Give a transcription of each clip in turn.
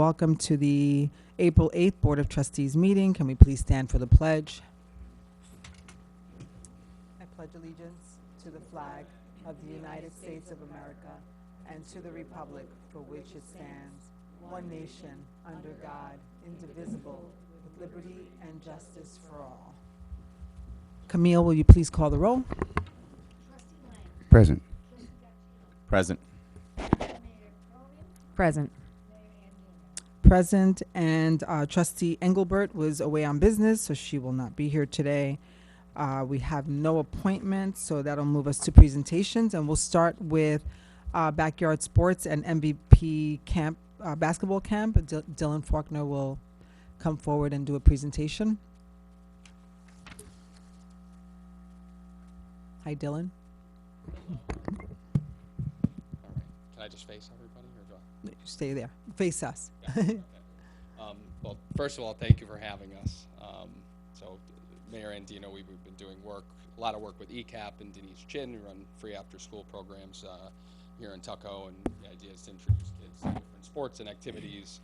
welcome to the April 8th Board of Trustees meeting. Can we please stand for the pledge? I pledge allegiance to the flag of the United States of America and to the republic for which it stands, one nation, under God, indivisible, with liberty and justice for all. Camille, will you please call the roll? Present. Present. Present. Present, and Trustee Engelbert was away on business, so she will not be here today. We have no appointments, so that'll move us to presentations, and we'll start with backyard sports and MVP camp, basketball camp. Dylan Faulkner will come forward and do a presentation. Hi, Dylan. Can I just face everybody, or do I? Stay there. Face us. Okay. Well, first of all, thank you for having us. So, Mayor Andino, we've been doing a lot of work with ECAP and Denise Chin, who run free after-school programs here in Tuckahoe, and the idea is to introduce kids to different sports and activities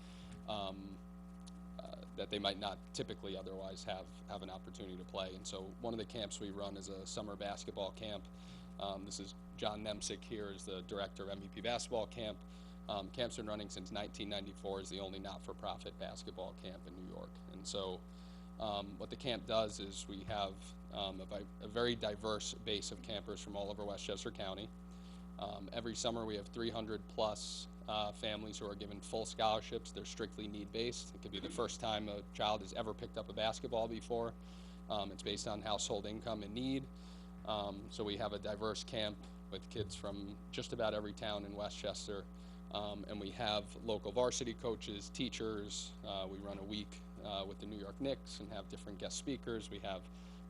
that they might not typically otherwise have an opportunity to play. And so, one of the camps we run is a summer basketball camp. This is John Nemsick here, is the director of MVP basketball camp. Camp's been running since 1994, is the only not-for-profit basketball camp in New York. And so what the camp does is we have a very diverse base of campers from all over Westchester County. Every summer we have 300 plus families who are given full scholarships. They're strictly need-based. It could be the first time a child has ever picked up a basketball before. It's based on household income and need. So we have a diverse camp with kids from just about every town in Westchester. And we have local varsity coaches, teachers. We run a week with the New York Knicks and have different guest speakers. We have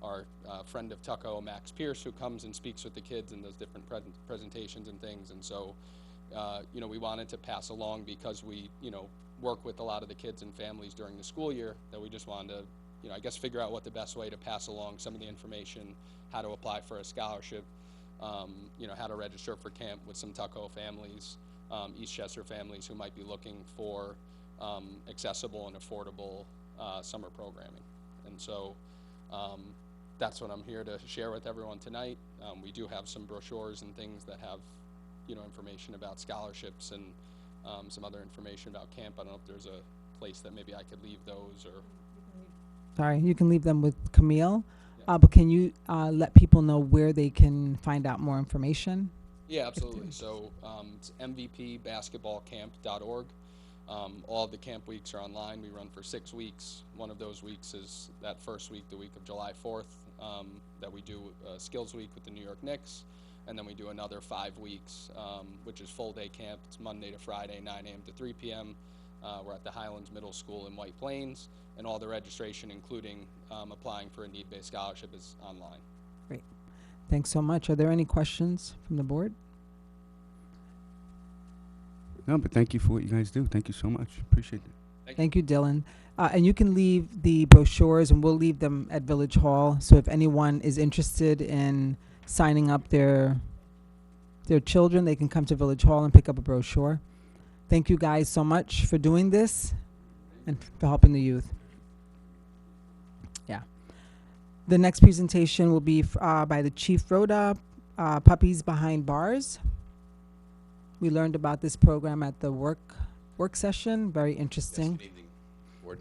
our friend of Tuckahoe, Max Pierce, who comes and speaks with the kids and does different presentations and things. And so, we wanted to pass along, because we, work with a lot of the kids and families during the school year, that we just wanted to, figure out what the best way to pass along some of the information, how to apply for a scholarship, how to register for camp with some Tuckahoe families. Eastchester families who might be looking for accessible and affordable summer programming. And so that's what I'm here to share with everyone tonight. We do have some brochures and things that have, information about scholarships and some other information about camp. I don't know if there's a place that maybe I could leave those, or. Sorry, you can leave them with Camille, Yeah. but can you let people know where they can find out more information? Yeah, absolutely. So it's mvpbasketballcamp.org. All of the camp weeks are online. We run for 6 weeks. One of those weeks is that first week, the week of July 4th, that we do a skills week with the New York Knicks. And then we do another 5 weeks, which is full day camp. It's Monday to Friday, 9 a.m. to 3 p.m. We're at the Highlands Middle School in White Plains. And all the registration, including applying for a need-based scholarship, is online. Great. Thanks so much. Are there any questions from the board? No, but thank you for what you guys do. Thank you so much. Appreciate it. Thank you, Dylan. And you can leave the brochures, and we'll leave them at Village Hall. So if anyone is interested in signing up their children, they can come to Village Hall and pick up a brochure. Thank you guys so much for doing this and for helping the youth. Yeah. The next presentation will be by the Chief Rhoda, Puppies Behind Bars. We learned about this program at the work session. Very interesting. Yes, good evening, Board.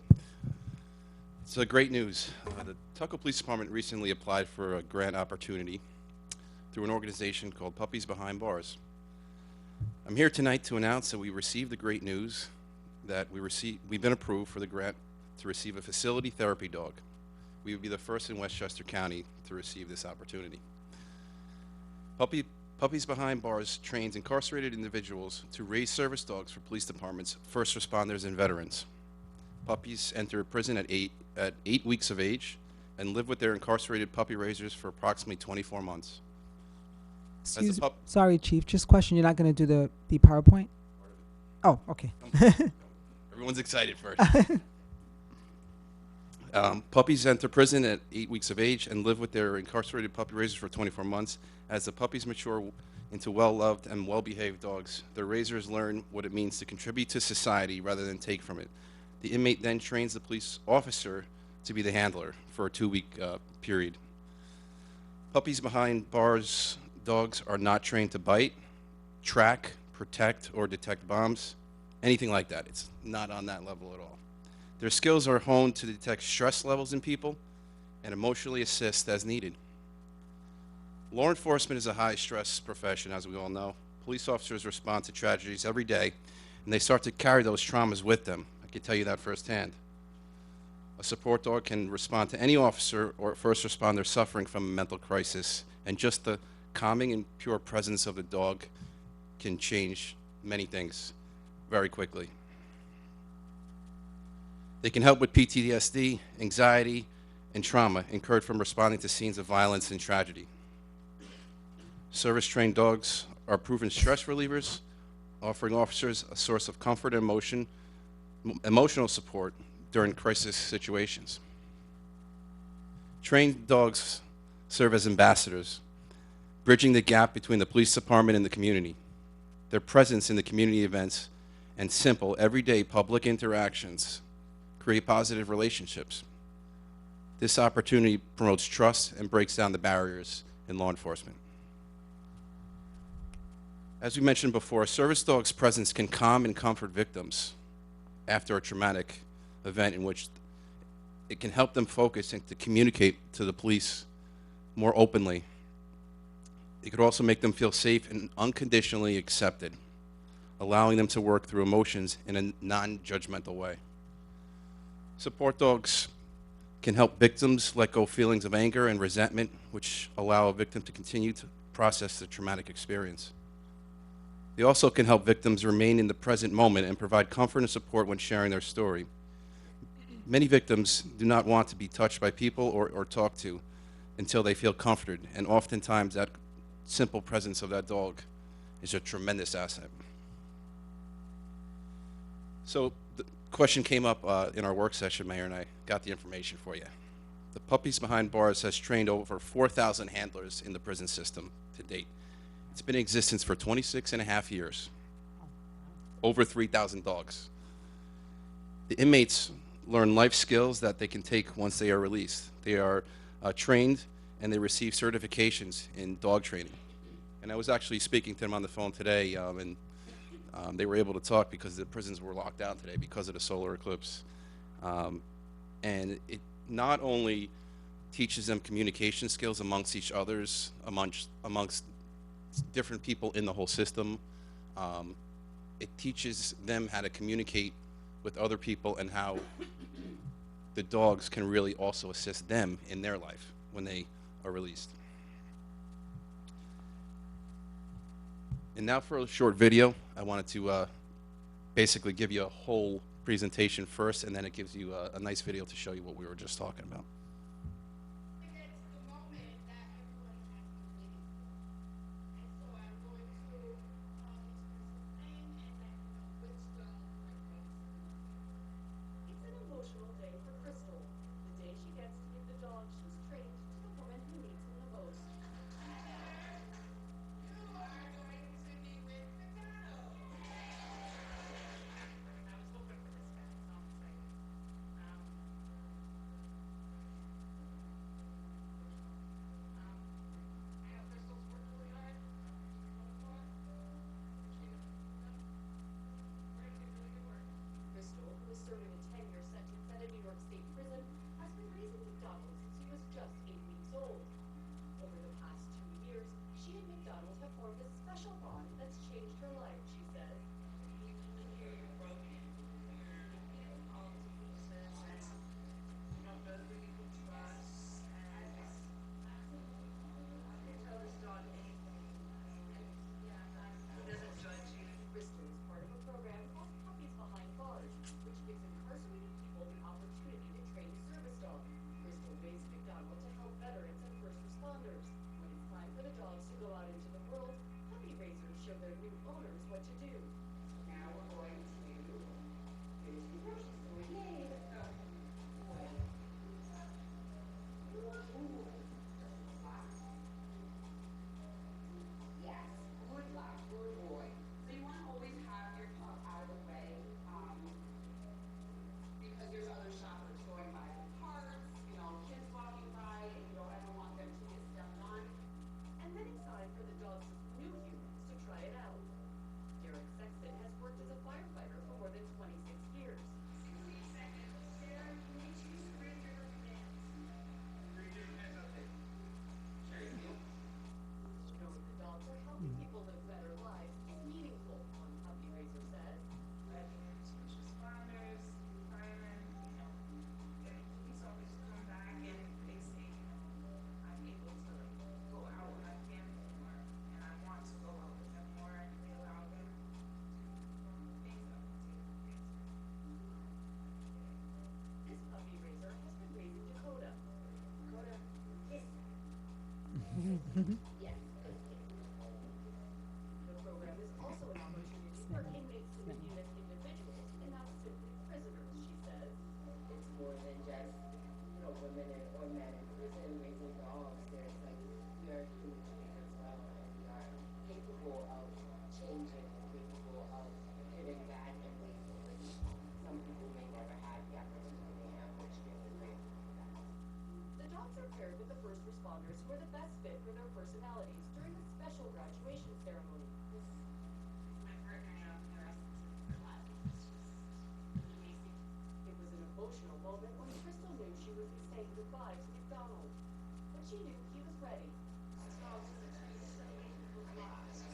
It's great news. The Tuckahoe Police Department recently applied for a grant opportunity through an organization called Puppies Behind Bars. I'm here tonight to announce that we received the great news that we've been approved for the grant to receive a facility therapy dog. We would be the first in Westchester County to receive this opportunity. Puppies Behind Bars trains incarcerated individuals to raise service dogs for police departments, first responders, and veterans. Puppies enter prison at 8 weeks of age and live with their incarcerated puppy raisers for approximately 24 months. Sorry, Chief. Just question. You're not going to do the PowerPoint? Oh, okay. Everyone's excited first. Puppies enter prison at 8 weeks of age and live with their incarcerated puppy raisers for 24 months. As the puppies mature into well-loved and well-behaved dogs, their raisers learn what it means to contribute to society rather than take from it. The inmate then trains the police officer to be the handler for a 2-week period. Puppies behind bars dogs are not trained to bite, track, protect, or detect bombs, anything like that. It's not on that level at all. Their skills are honed to detect stress levels in people and emotionally assist as needed. Law enforcement is a high-stress profession, as we all know. Police officers respond to tragedies every day, and they start to carry those traumas with them. I can tell you that firsthand. A support dog can respond to any officer or first responder suffering from a mental crisis, and just the calming and pure presence of the dog can change many things very quickly. They can help with PTSD, anxiety, and trauma incurred from responding to scenes of violence and tragedy. Service-trained dogs are proven stress relievers, offering officers a source of comfort and emotional support during crisis situations. Trained dogs serve as ambassadors, bridging the gap between the police department and the community. Their presence in the community events and simple, everyday public interactions create positive relationships. This opportunity promotes trust and breaks down the barriers in law enforcement. As we mentioned before, a service dog's presence can calm and comfort victims after a traumatic event in which it can help them focus and to communicate to the police more openly. It could also make them feel safe and unconditionally accepted, allowing them to work through emotions in a non-judgmental way. Support dogs can help victims let go feelings of anger and resentment, which allow a victim to continue to process the traumatic experience. They also can help victims remain in the present moment and provide comfort and support when sharing their story. Many victims do not want to be touched by people or talked to until they feel comforted, and oftentimes that simple presence of that dog is a tremendous asset. So the question came up in our work session, Mayor, and I got the information for you. The Puppies Behind Bars has trained over 4,000 handlers in the prison system to date. It's been in existence for 26 and a half years. Over 3,000 dogs. The inmates learn life skills that they can take once they are released. They are trained and they receive certifications in dog training. And I was actually speaking to them on the phone today, and they were able to talk because the prisons were locked down today because of the solar eclipse. And it not only teaches them communication skills amongst each others, amongst different people in the whole system. It teaches them how to communicate with other people and how the dogs can really also assist them in their life when they are released. And now for a short video, I wanted to basically give you a whole presentation first, and then it gives you a nice video to show you what we were just talking about. The program is also an opportunity for inmates to meet with individuals and not simply prisoners, she says. It's more than just, women or men in prison raising dogs. There's like, we are human beings as well, and we are capable of changing and capable of giving back in ways in which some people may never have the opportunity, and we're extremely grateful for that. The dogs are paired with the first responders who are the best fit for their personalities during a special graduation ceremony. My partner now for the rest of her life. It's just amazing. It was an emotional moment when Crystal knew she would be saying goodbye to McDonald. But she knew he was ready. Dogs is a treat so many people's lives. It's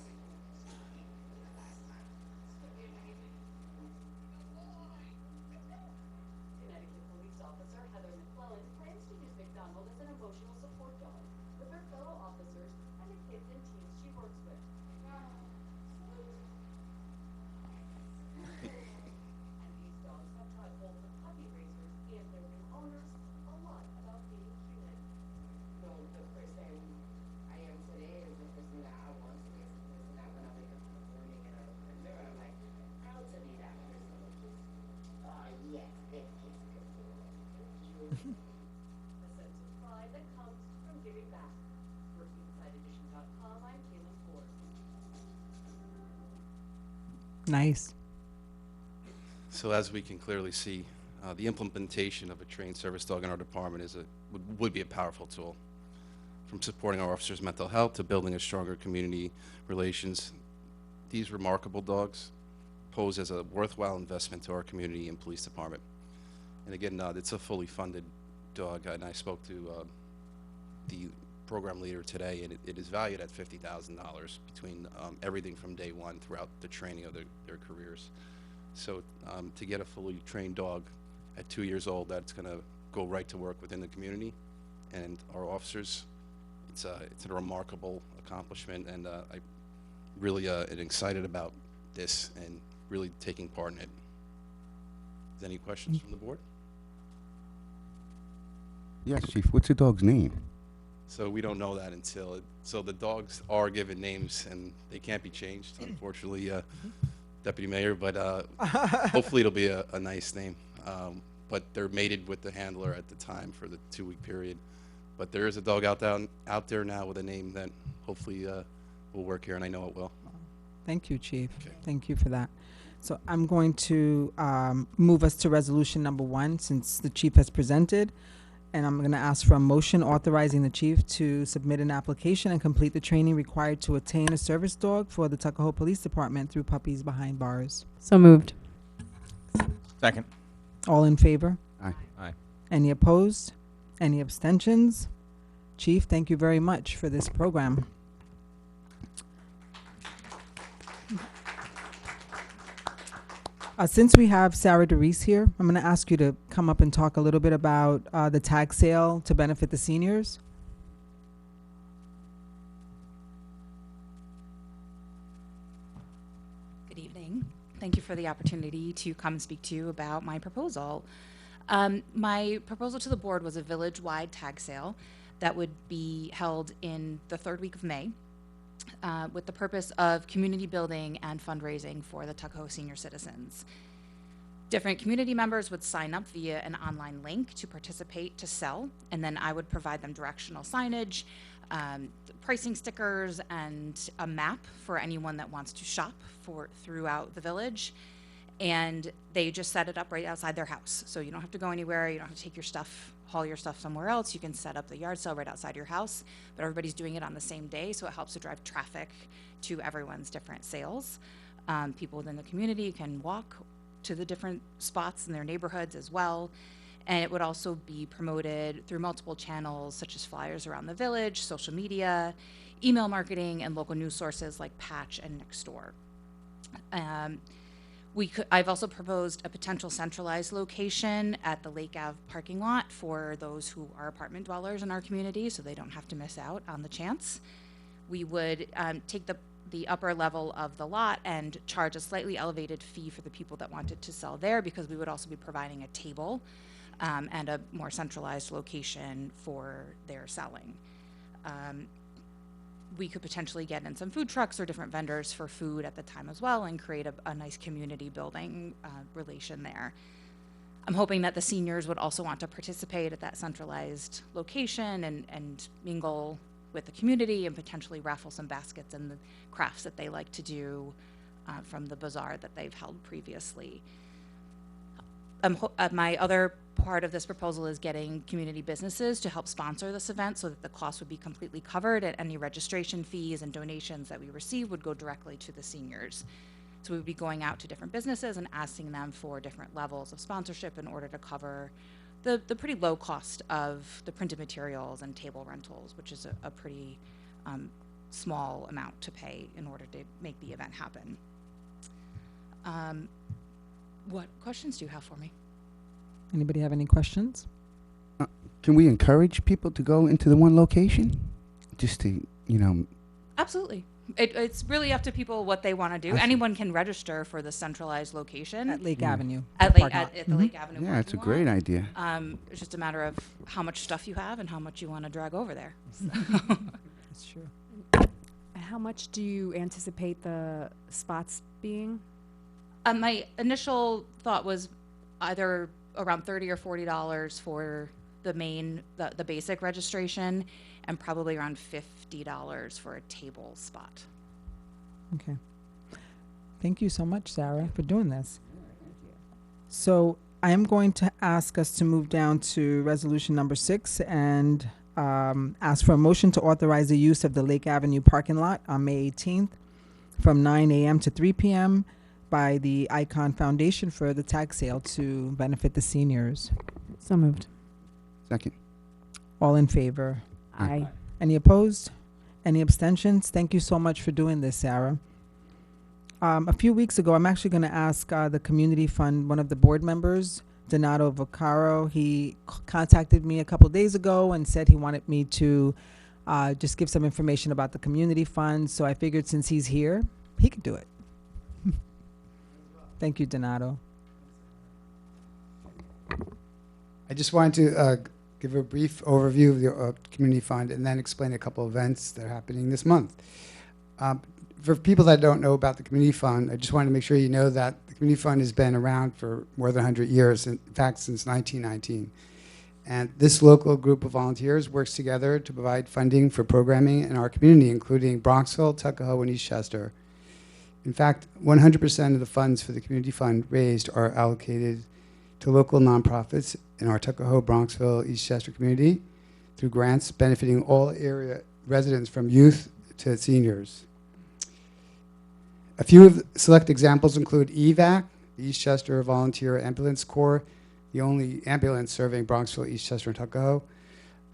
gonna be amazing. Connecticut police officer Heather McClellan plans to use McDonald as an emotional support dog with her fellow officers and the kids and teens she works with. And these dogs have taught both the puppy raisers and their new owners a lot about being human. The person I am today is the person that I want to be. It's the person that when I wake up in the morning and I look in the mirror, I'm like, proud to be that person. Yes, thank you. A sense of pride that comes from giving back. For InsideEdition.com, I'm Caitlin Ford. Nice. So as we can clearly see, the implementation of a trained service dog in our department would be a powerful tool. From supporting our officers' mental health to building a stronger community relations, these remarkable dogs pose as a worthwhile investment to our community and police department. And again, it's a fully funded dog, and I spoke to the program leader today, and it is valued at $50,000 between everything from day one throughout the training of their careers. So to get a fully trained dog at 2 years old that's going to go right to work within the community and our officers, it's a remarkable accomplishment, and I really am excited about this and really taking part in it. Is there any questions from the board? Yes, Chief. What's your dog's name? So we don't know that until so the dogs are given names and they can't be changed, unfortunately, Deputy Mayor. But hopefully it'll be a nice name. But they're mated with the handler at the time for the 2-week period. But there is a dog out there now with a name that hopefully will work here, and I know it will. Thank you, Chief. Okay. Thank you for that. So I'm going to move us to resolution number 1 since the Chief has presented. And I'm going to ask for a motion authorizing the Chief to submit an application and complete the training required to attain a service dog for the Tuckahoe Police Department through Puppies Behind Bars. So moved. Second. All in favor? Aye. Aye. Any opposed? Any abstentions? Chief, thank you very much for this program. Since we have Sarah DeReese here, I'm going to ask you to come up and talk a little bit about the tag sale to benefit the seniors. Good evening. Thank you for the opportunity to come and speak to you about my proposal. My proposal to the board was a village-wide tag sale that would be held in the 3rd week of May with the purpose of community building and fundraising for the Tuckahoe senior citizens. Different community members would sign up via an online link to participate to sell, and then I would provide them directional signage, pricing stickers, and a map for anyone that wants to shop throughout the village. And they just set it up right outside their house. So you don't have to go anywhere, you don't have to take your stuff, haul your stuff somewhere else. You can set up the yard sale right outside your house, but everybody's doing it on the same day, so it helps to drive traffic to everyone's different sales. People within the community can walk to the different spots in their neighborhoods as well. And it would also be promoted through multiple channels, such as flyers around the village, social media, email marketing, and local news sources like Patch and Nextdoor. I've also proposed a potential centralized location at the Lake Ave parking lot for those who are apartment dwellers in our community, so they don't have to miss out on the chance. We would take the upper level of the lot and charge a slightly elevated fee for the people that wanted to sell there, because we would also be providing a table and a more centralized location for their selling. we could potentially get in some food trucks or different vendors for food at the time as well and create a nice community building relation there. I'm hoping that the seniors would also want to participate at that centralized location and mingle with the community and potentially raffle some baskets and the crafts that they like to do from the bazaar that they've held previously. My other part of this proposal is getting community businesses to help sponsor this event so that the cost would be completely covered, and any registration fees and donations that we receive would go directly to the seniors. So we would be going out to different businesses and asking them for different levels of sponsorship in order to cover the pretty low cost of the printed materials and table rentals, which is a pretty small amount to pay in order to make the event happen. What questions do you have for me? Anybody have any questions? Can we encourage people to go into the one location? Just to, Absolutely. It's really up to people what they want to do. I see. Anyone can register for the centralized location At Lake Avenue. at the Lake, parking lot. at the Lake Avenue. yeah, it's a parking lot. great idea. It's just a matter of how much stuff you have and how much you want to drag over there. That's true. How much do you anticipate the spots being? My initial thought was either around $30 or $40 for the main, the basic registration, and probably around $50 for a table spot. Okay. Thank you so much, Sarah, for doing this. So I am going to ask us to move down to resolution number 6 and ask for a motion to authorize the use of the Lake Avenue parking lot on May 18th from 9 a.m. to 3 p.m. by the Icon Foundation for the tag sale to benefit the seniors. So moved. Second. All in favor? Aye. Any opposed? Any abstentions? Thank you so much for doing this, Sarah. A few weeks ago, I'm actually going to ask the Community Fund, one of the board members, Donato Vaccaro. He contacted me a couple days ago and said he wanted me to just give some information about the Community Fund. So I figured since he's here, he could do it. Thank you, Donato. I just wanted to give a brief overview of the Community Fund and then explain a couple events that are happening this month. For people that don't know about the Community Fund, I just wanted to make sure you know that the Community Fund has been around for more than 100 years, in fact, since 1919. And this local group of volunteers works together to provide funding for programming in our community, including Bronxville, Tuckahoe, and Eastchester. In fact, 100% of the funds for the Community Fund raised are allocated to local nonprofits in our Tuckahoe, Bronxville, Eastchester community through grants benefiting all area residents from youth to seniors. A few of the select examples include EVAC, the Eastchester Volunteer Ambulance Corps, the only ambulance serving Bronxville, Eastchester, and Tuckahoe.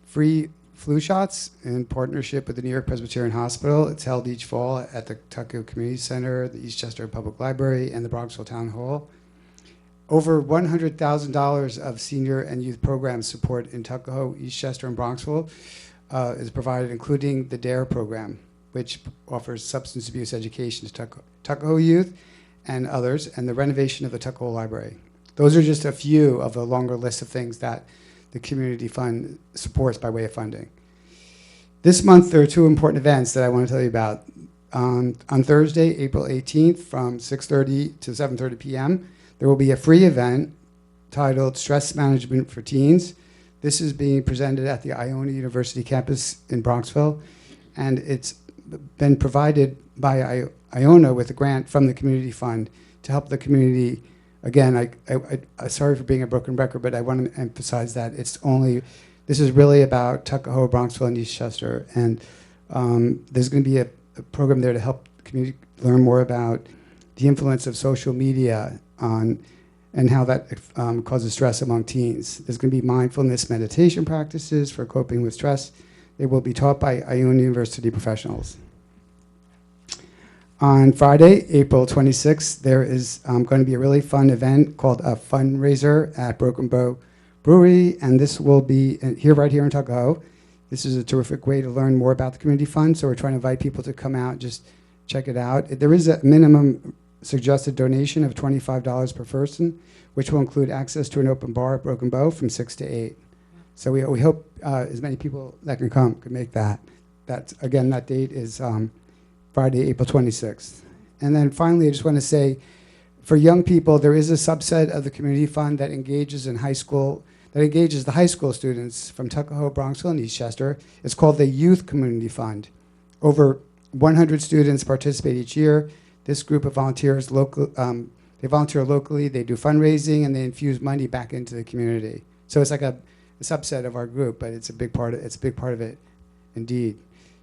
Free flu shots in partnership with the New York Presbyterian Hospital. It's held each fall at the Tuckahoe Community Center, the Eastchester Public Library, and the Bronxville Town Hall. Over $100,000 of senior and youth program support in Tuckahoe, Eastchester, and Bronxville is provided, including the DARE program, which offers substance abuse education to Tuckahoe youth and others, and the renovation of the Tuckahoe Library. Those are just a few of a longer list of things that the Community Fund supports by way of funding. This month, there are two important events that I want to tell you about. On Thursday, April 18th, from 6:30 to 7:30 p.m., there will be a free event titled Stress Management for Teens. This is being presented at the Iona University campus in Bronxville, and it's been provided by Iona with a grant from the Community Fund to help the community. Again, I sorry for being a broken record, but I want to emphasize that this is really about Tuckahoe, Bronxville, and Eastchester, and there's going to be a program there to help the community learn more about the influence of social media on and how that causes stress among teens. There's going to be mindfulness meditation practices for coping with stress. They will be taught by Iona University professionals. On Friday, April 26th, there is going to be a really fun event called a fundraiser at Broken Bow Brewery, and this will be right here in Tuckahoe. This is a terrific way to learn more about the Community Fund, so we're trying to invite people to come out and just check it out. There is a minimum suggested donation of $25 per person, which will include access to an open bar at Broken Bow from 6 to 8. So we hope as many people that can come could make that. That date is Friday, April 26th. And then finally, I just want to say, for young people, there is a subset of the community fund that engages the high school students from Tuckahoe, Bronxville, and Eastchester. It's called the Youth Community Fund. Over 100 students participate each year. This group of volunteers, they volunteer locally, they do fundraising, and they infuse money back into the community. So it's like a subset of our group, but it's a big part of it, indeed.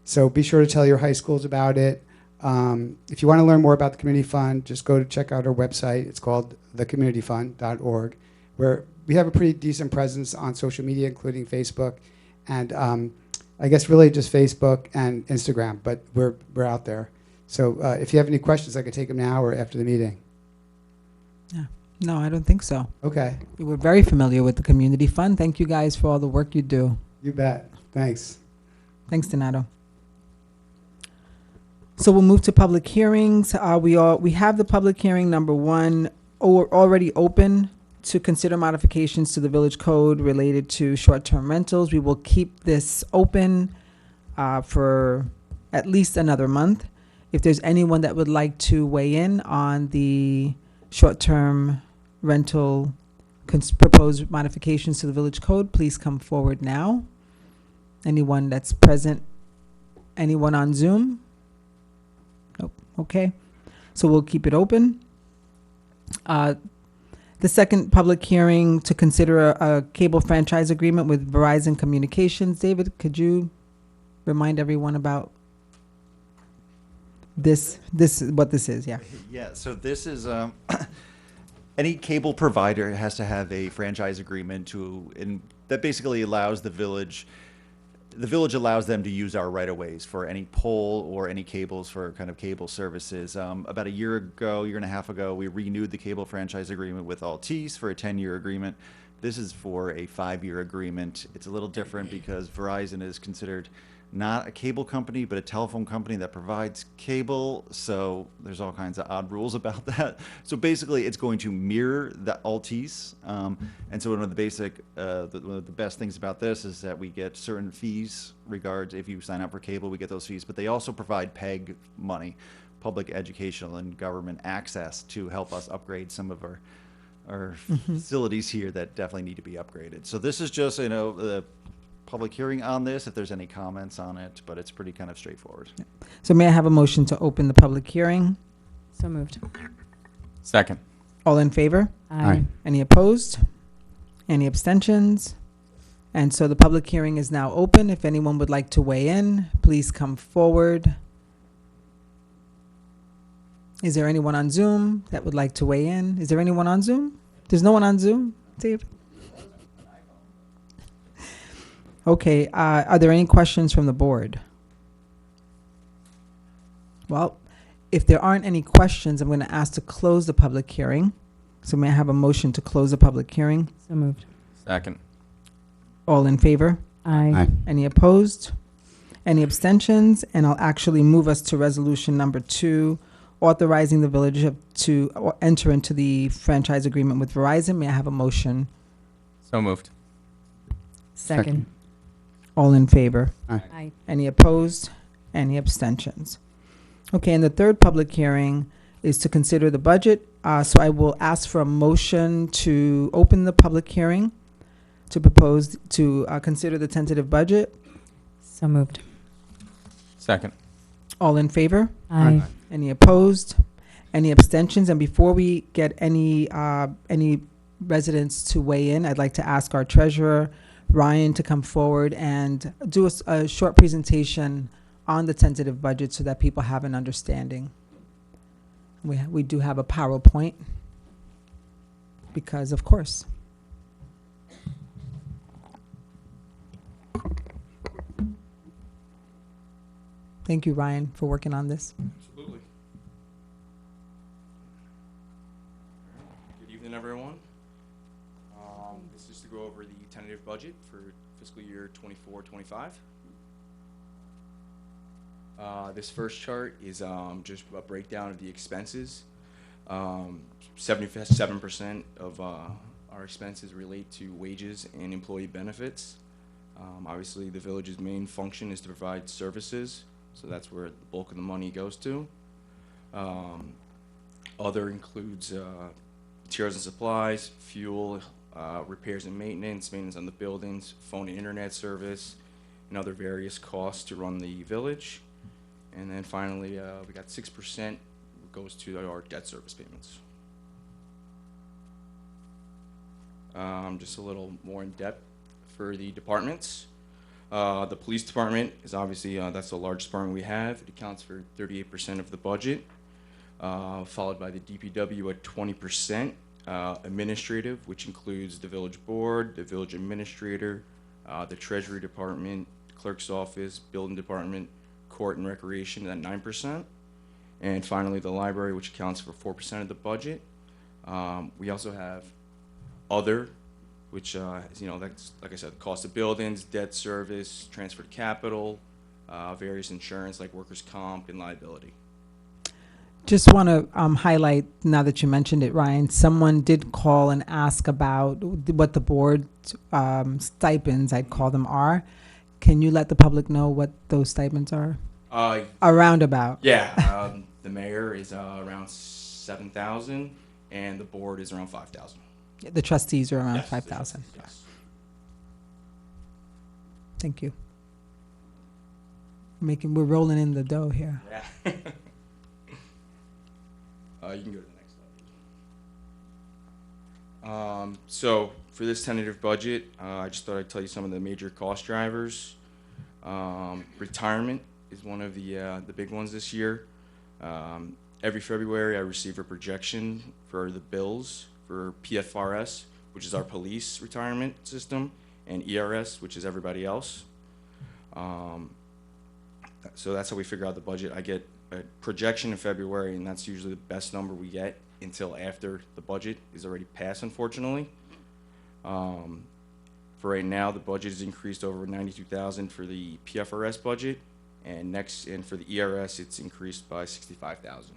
So be sure to tell your high schools about it. If you want to learn more about the community fund, just go to check out our website. It's called thecommunityfund.org, where we have a pretty decent presence on social media, including Facebook, and I guess really just Facebook and Instagram, but we're out there. So if you have any questions, I could take them now or after the meeting. Yeah. No, I don't think so. Okay, We were very familiar with the community fund. Thank you guys for all the work you do. you bet. Thanks. Thanks, Donato. So we'll move to public hearings. We have the public hearing number 1 already open to consider modifications to the village code related to short-term rentals. We will keep this open for at least another month. If there's anyone that would like to weigh in on the short-term rental proposed modifications to the village code, please come forward now. Anyone that's present? Anyone on Zoom? Nope. Okay. So we'll keep it open. The second public hearing to consider a cable franchise agreement with Verizon Communications. David, could you remind everyone about this what this is? Yeah. Yeah, so this is any cable provider has to have a franchise agreement that basically allows the village allows them to use our right-of-ways for any pole or any cables for kind of cable services. About a year and a half ago, we renewed the cable franchise agreement with Altice for a 10-year agreement. This is for a 5-year agreement. It's a little different because Verizon is considered not a cable company, but a telephone company that provides cable. So there's all kinds of odd rules about that. So basically, it's going to mirror the Altice. And so one of the best things about this is that we get certain fees if you sign up for cable, we get those fees. But they also provide PEG money, public educational and government access, to help us upgrade some of our facilities here that definitely need to be upgraded. So this is just, the public hearing on this, if there's any comments on it, but it's pretty kind of straightforward. So may I have a motion to open the public hearing? So moved. Second. All in favor? Aye. Any opposed? Any abstentions? And so the public hearing is now open. If anyone would like to weigh in, please come forward. Is there anyone on Zoom that would like to weigh in? Is there anyone on Zoom? There's no one on Zoom, Dave? Okay, are there any questions from the board? Well, if there aren't any questions, I'm going to ask to close the public hearing. So may I have a motion to close the public hearing? So moved. Second. All in favor? Aye. Any opposed? Any abstentions? And I'll actually move us to resolution number 2, authorizing the village to enter into the franchise agreement with Verizon. May I have a motion? So moved. Second. All in favor? Aye. Any opposed? Any abstentions? Okay, and the third public hearing is to consider the budget. So I will ask for a motion to open the public hearing to propose to consider the tentative budget. So moved. Second. All in favor? Aye. Any opposed? Any abstentions? And before we get any residents to weigh in, I'd like to ask our treasurer, Ryan, to come forward and do a short presentation on the tentative budget so that people have an understanding. We do have a PowerPoint because, of course. Thank you, Ryan, for working on this. Absolutely. Good evening, everyone. This is to go over the tentative budget for fiscal year 24-25. This first chart is just a breakdown of the expenses. 77% of our expenses relate to wages and employee benefits. Obviously, the village's main function is to provide services, so that's where the bulk of the money goes to. Other includes materials and supplies, fuel, repairs and maintenance on the buildings, phone and internet service, and other various costs to run the village. And then finally, we got 6% goes to our debt service payments. Just a little more in depth for the departments. The police department is obviously, that's the largest department we have. It accounts for 38% of the budget, followed by the DPW at 20%. Administrative, which includes the village board, the village administrator, the treasury department, clerk's office, building department, court and recreation at 9%. And finally, the library, which accounts for 4% of the budget. We also have other, which, that's, like I said, the cost of buildings, debt service, transfer to capital, various insurance like workers' comp and liability. Just want to highlight, now that you mentioned it, Ryan, someone did call and ask about what the board stipends, I'd call them, are. Can you let the public know what those stipends are? A roundabout. Yeah, the mayor is around 7,000, and the board is around 5,000. The trustees are around Yes, 5,000. yes. Thank you. We're rolling in the dough here. Yeah. You can go to the next slide. So for this tentative budget, I just thought I'd tell you some of the major cost drivers. Retirement is one of the big ones this year. Every February, I receive a projection for the bills for PFRS, which is our police retirement system, and ERS, which is everybody else. So that's how we figure out the budget. I get a projection in February, and that's usually the best number we get until after the budget is already passed, unfortunately. For right now, the budget has increased over 92,000 for the PFRS budget, and for the ERS, it's increased by 65,000.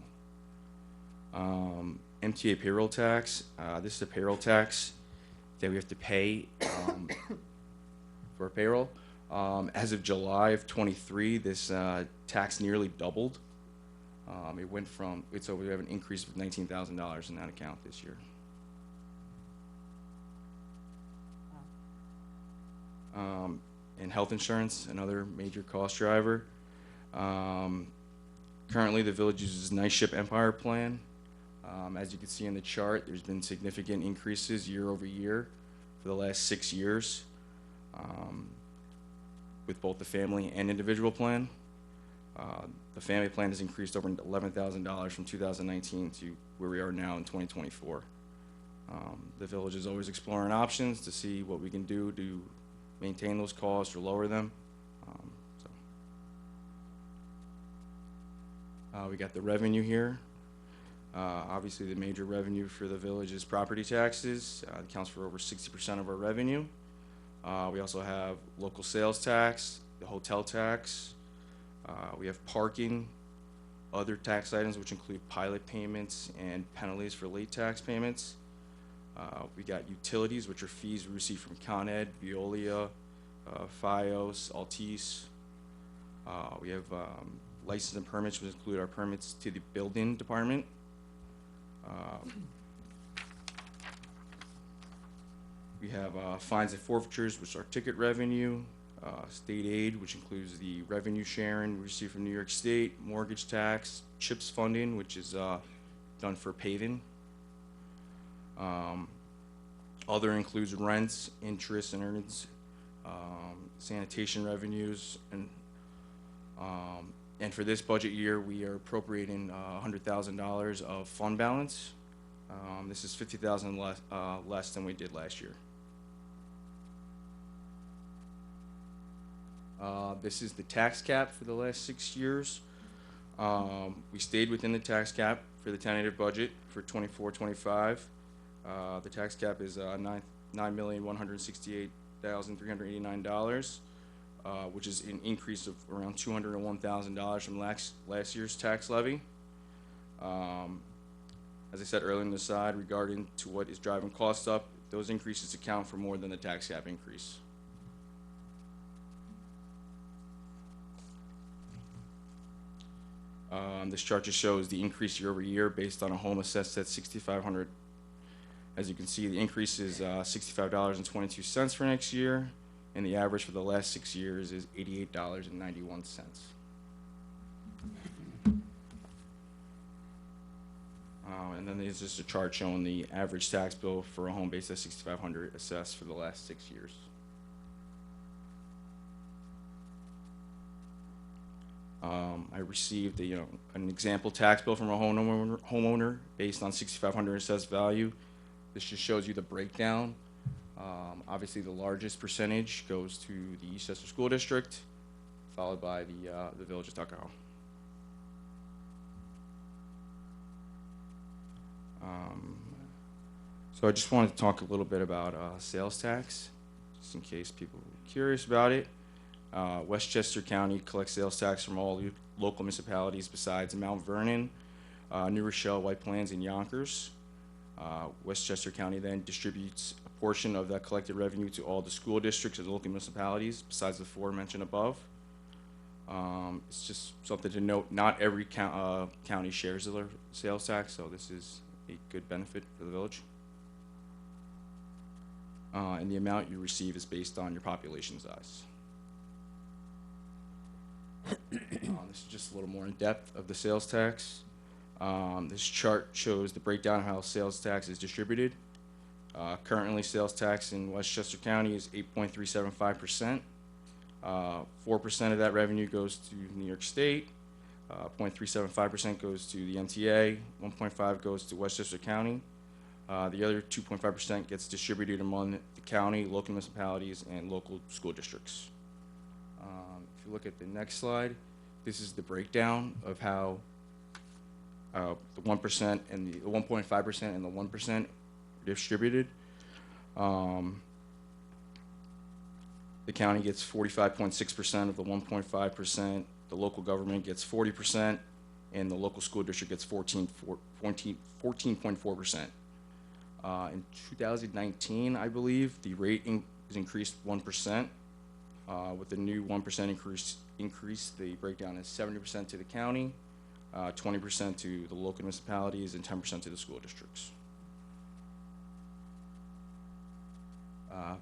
MTA payroll tax. This is a payroll tax that we have to pay for payroll. As of July of 23, this tax nearly doubled. It went from, so we have an increase of $19,000 in that account this year. And health insurance, another major cost driver. Currently, the village uses Night Ship Empire plan. As you can see in the chart, there's been significant increases year over year for the last 6 years with both the family and individual plan. The family plan has increased over $11,000 from 2019 to where we are now in 2024. The village is always exploring options to see what we can do to maintain those costs or lower them. We got the revenue here. Obviously, the major revenue for the village is property taxes. It accounts for over 60% of our revenue. We also have local sales tax, the hotel tax. We have parking, other tax items, which include pilot payments and penalties for late tax payments. We got utilities, which are fees we receive from Con Ed, Veolia, FiOS, Altice. We have license and permits, which include our permits to the building department. We have fines and forfeitures, which are ticket revenue, state aid, which includes the revenue sharing we receive from New York State, mortgage tax, CHIPS funding, which is done for paving. Other includes rents, interest, and earnings, sanitation revenues, and for this budget year, we are appropriating $100,000 of fund balance. This is $50,000 less than we did last year. This is the tax cap for the last 6 years. We stayed within the tax cap for the tentative budget for 24-25. The tax cap is $9,168,389, which is an increase of around $201,000 from last year's tax levy. As I said earlier in the slide, regarding to what is driving costs up, those increases account for more than the tax cap increase. This chart just shows the increase year over year based on a home assessed at $6,500. As you can see, the increase is $65.22 for next year, and the average for the last 6 years is $88.91. And then there's just a chart showing the average tax bill for a home based at $6,500 assessed for the last 6 years. I received an example tax bill from a homeowner based on $6,500 assessed value. This just shows you the breakdown. Obviously, the largest percentage goes to the Eastchester School District, followed by the Village of Tuckahoe. So I just wanted to talk a little bit about sales tax, just in case people are curious about it. Westchester County collects sales tax from all local municipalities besides Mount Vernon, New Rochelle, White Plains, and Yonkers. Westchester County then distributes a portion of that collected revenue to all the school districts and local municipalities besides the 4 mentioned above. It's just something to note, not every county shares their sales tax, so this is a good benefit for the village. And the amount you receive is based on your population size. This is just a little more in depth of the sales tax. This chart shows the breakdown of how sales tax is distributed. Currently, sales tax in Westchester County is 8.375%. 4% of that revenue goes to New York State. 0.375% goes to the MTA. 1.5% goes to Westchester County. The other 2.5% gets distributed among the county, local municipalities, and local school districts. If you look at the next slide, this is the breakdown of how the 1% and the 1.5% and the 1% are distributed. The county gets 45.6% of the 1.5%, the local government gets 40%, and the local school district gets 14.4%. In 2019, I believe, the rate is increased 1%. With the new 1% increase, the breakdown is 70% to the county, 20% to the local municipalities, and 10% to the school districts.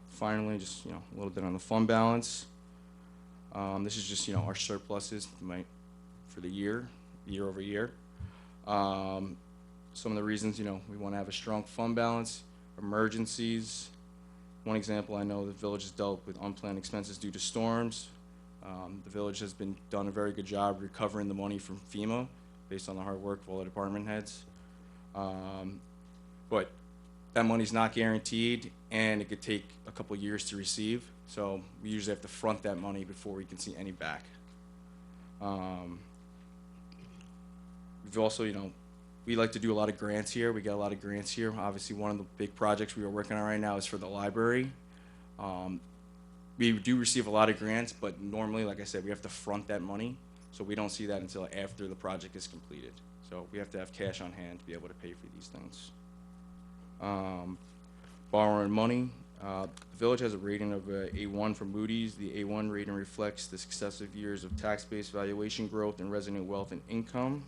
Finally, just a little bit on the fund balance. This is just our surpluses for the year over year. Some of the reasons we want to have a strong fund balance: emergencies. One example, I know the village has dealt with unplanned expenses due to storms. The village has done a very good job recovering the money from FEMA based on the hard work of all the department heads. But that money's not guaranteed, and it could take a couple years to receive. So we usually have to front that money before we can see any back. We've also, we like to do a lot of grants here. We got a lot of grants here. Obviously, one of the big projects we are working on right now is for the library. We do receive a lot of grants, but normally, like I said, we have to front that money. So we don't see that until after the project is completed. So we have to have cash on hand to be able to pay for these things. Borrowing money. The village has a rating of A1 from Moody's. The A1 rating reflects the successive years of tax-based valuation growth and resident wealth and income.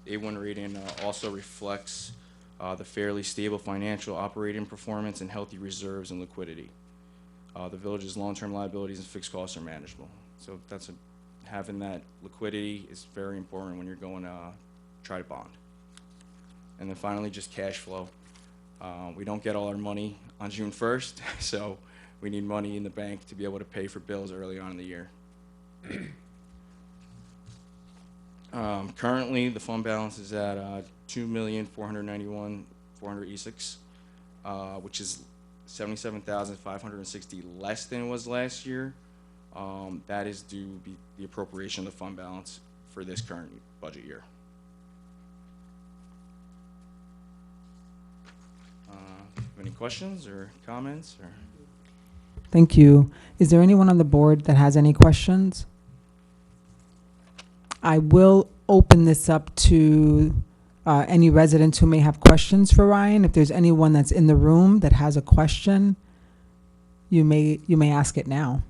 A1 rating also reflects the fairly stable financial operating performance and healthy reserves and liquidity. The village's long-term liabilities and fixed costs are manageable. So having that liquidity is very important when you're going to try to bond. And then finally, just cash flow. We don't get all our money on June 1st, so we need money in the bank to be able to pay for bills early on in the year. Currently, the fund balance is at $2,491,486, which is $77,560 less than it was last year. That is due to the appropriation of the fund balance for this current budget year. Any questions or comments? Thank you. Is there anyone on the board that has any questions? I will open this up to any residents who may have questions for Ryan. If there's anyone that's in the room that has a question, you may ask it now.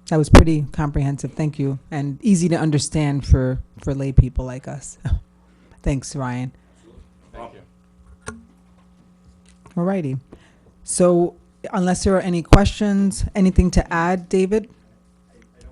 That was pretty comprehensive. Thank you, and easy to understand for lay people like us. Thanks, Ryan. Thank you. Alrighty. So, unless there are any questions, anything to add, David?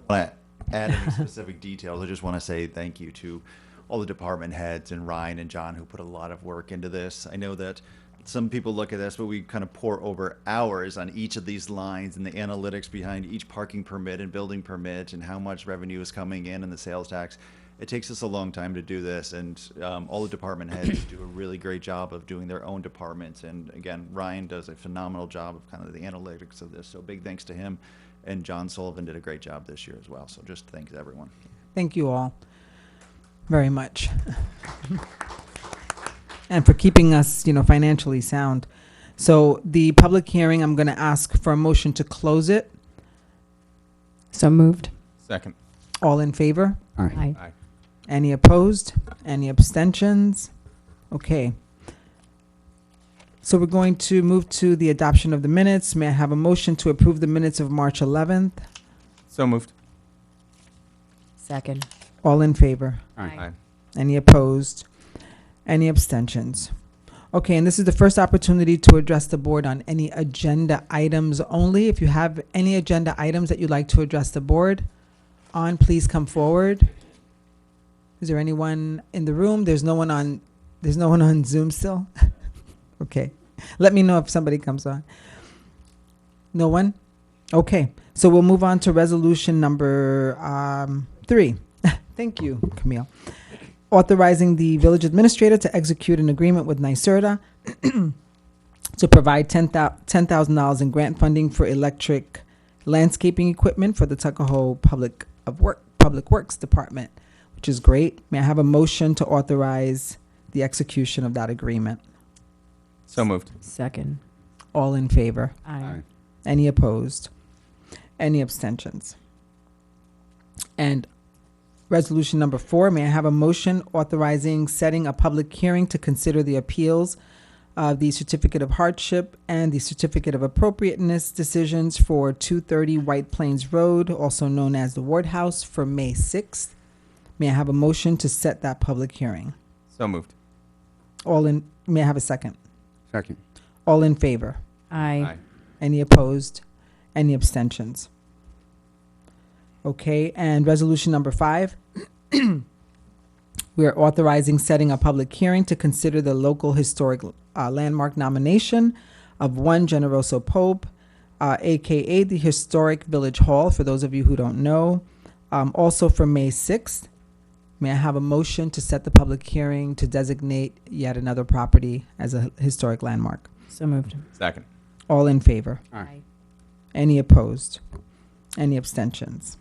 Want to add any specific details. I just want to say thank you to all the department heads and Ryan and John who put a lot of work into this. I know that some people look at this, but we kind of pour over hours on each of these lines and the analytics behind each parking permit and building permit and how much revenue is coming in and the sales tax. It takes us a long time to do this, and all the department heads do a really great job of doing their own departments. And again, Ryan does a phenomenal job of kind of the analytics of this. So big thanks to him. And John Sullivan did a great job this year as well. So just thanks everyone. Thank you all very much. And for keeping us, financially sound. So the public hearing, I'm going to ask for a motion to close it. So moved. Second. All in favor? Aye. Aye. Any opposed? Any abstentions? Okay. So we're going to move to the adoption of the minutes. May I have a motion to approve the minutes of March 11th? So moved. Second. All in favor? Aye. Any opposed? Any abstentions? Okay, and this is the first opportunity to address the board on any agenda items only. If you have any agenda items that you'd like to address the board on, please come forward. Is there anyone in the room? There's no one on Zoom still? Okay. Let me know if somebody comes on. No one? Okay. So we'll move on to resolution number 3. Thank you, Camille. Authorizing the village administrator to execute an agreement with NYSERDA to provide $10,000 in grant funding for electric landscaping equipment for the Tuckahoe Public Works Department, which is great. May I have a motion to authorize the execution of that agreement? So moved. Second. All in favor? Aye. Any opposed? Any abstentions? And resolution number 4, may I have a motion authorizing setting a public hearing to consider the appeals of the certificate of hardship and the certificate of appropriateness decisions for 230 White Plains Road, also known as the Ward House, for May 6th. May I have a motion to set that public hearing? So moved. May I have a second? Second. All in favor? Aye. Any opposed? Any abstentions? Okay, and resolution number 5. We are authorizing setting a public hearing to consider the local historic landmark nomination of 1 Generoso Pope, aka the Historic Village Hall, for those of you who don't know, also for May 6th. May I have a motion to set the public hearing to designate yet another property as a historic landmark? So moved. Second. All in favor? Aye. Any opposed? Any abstentions?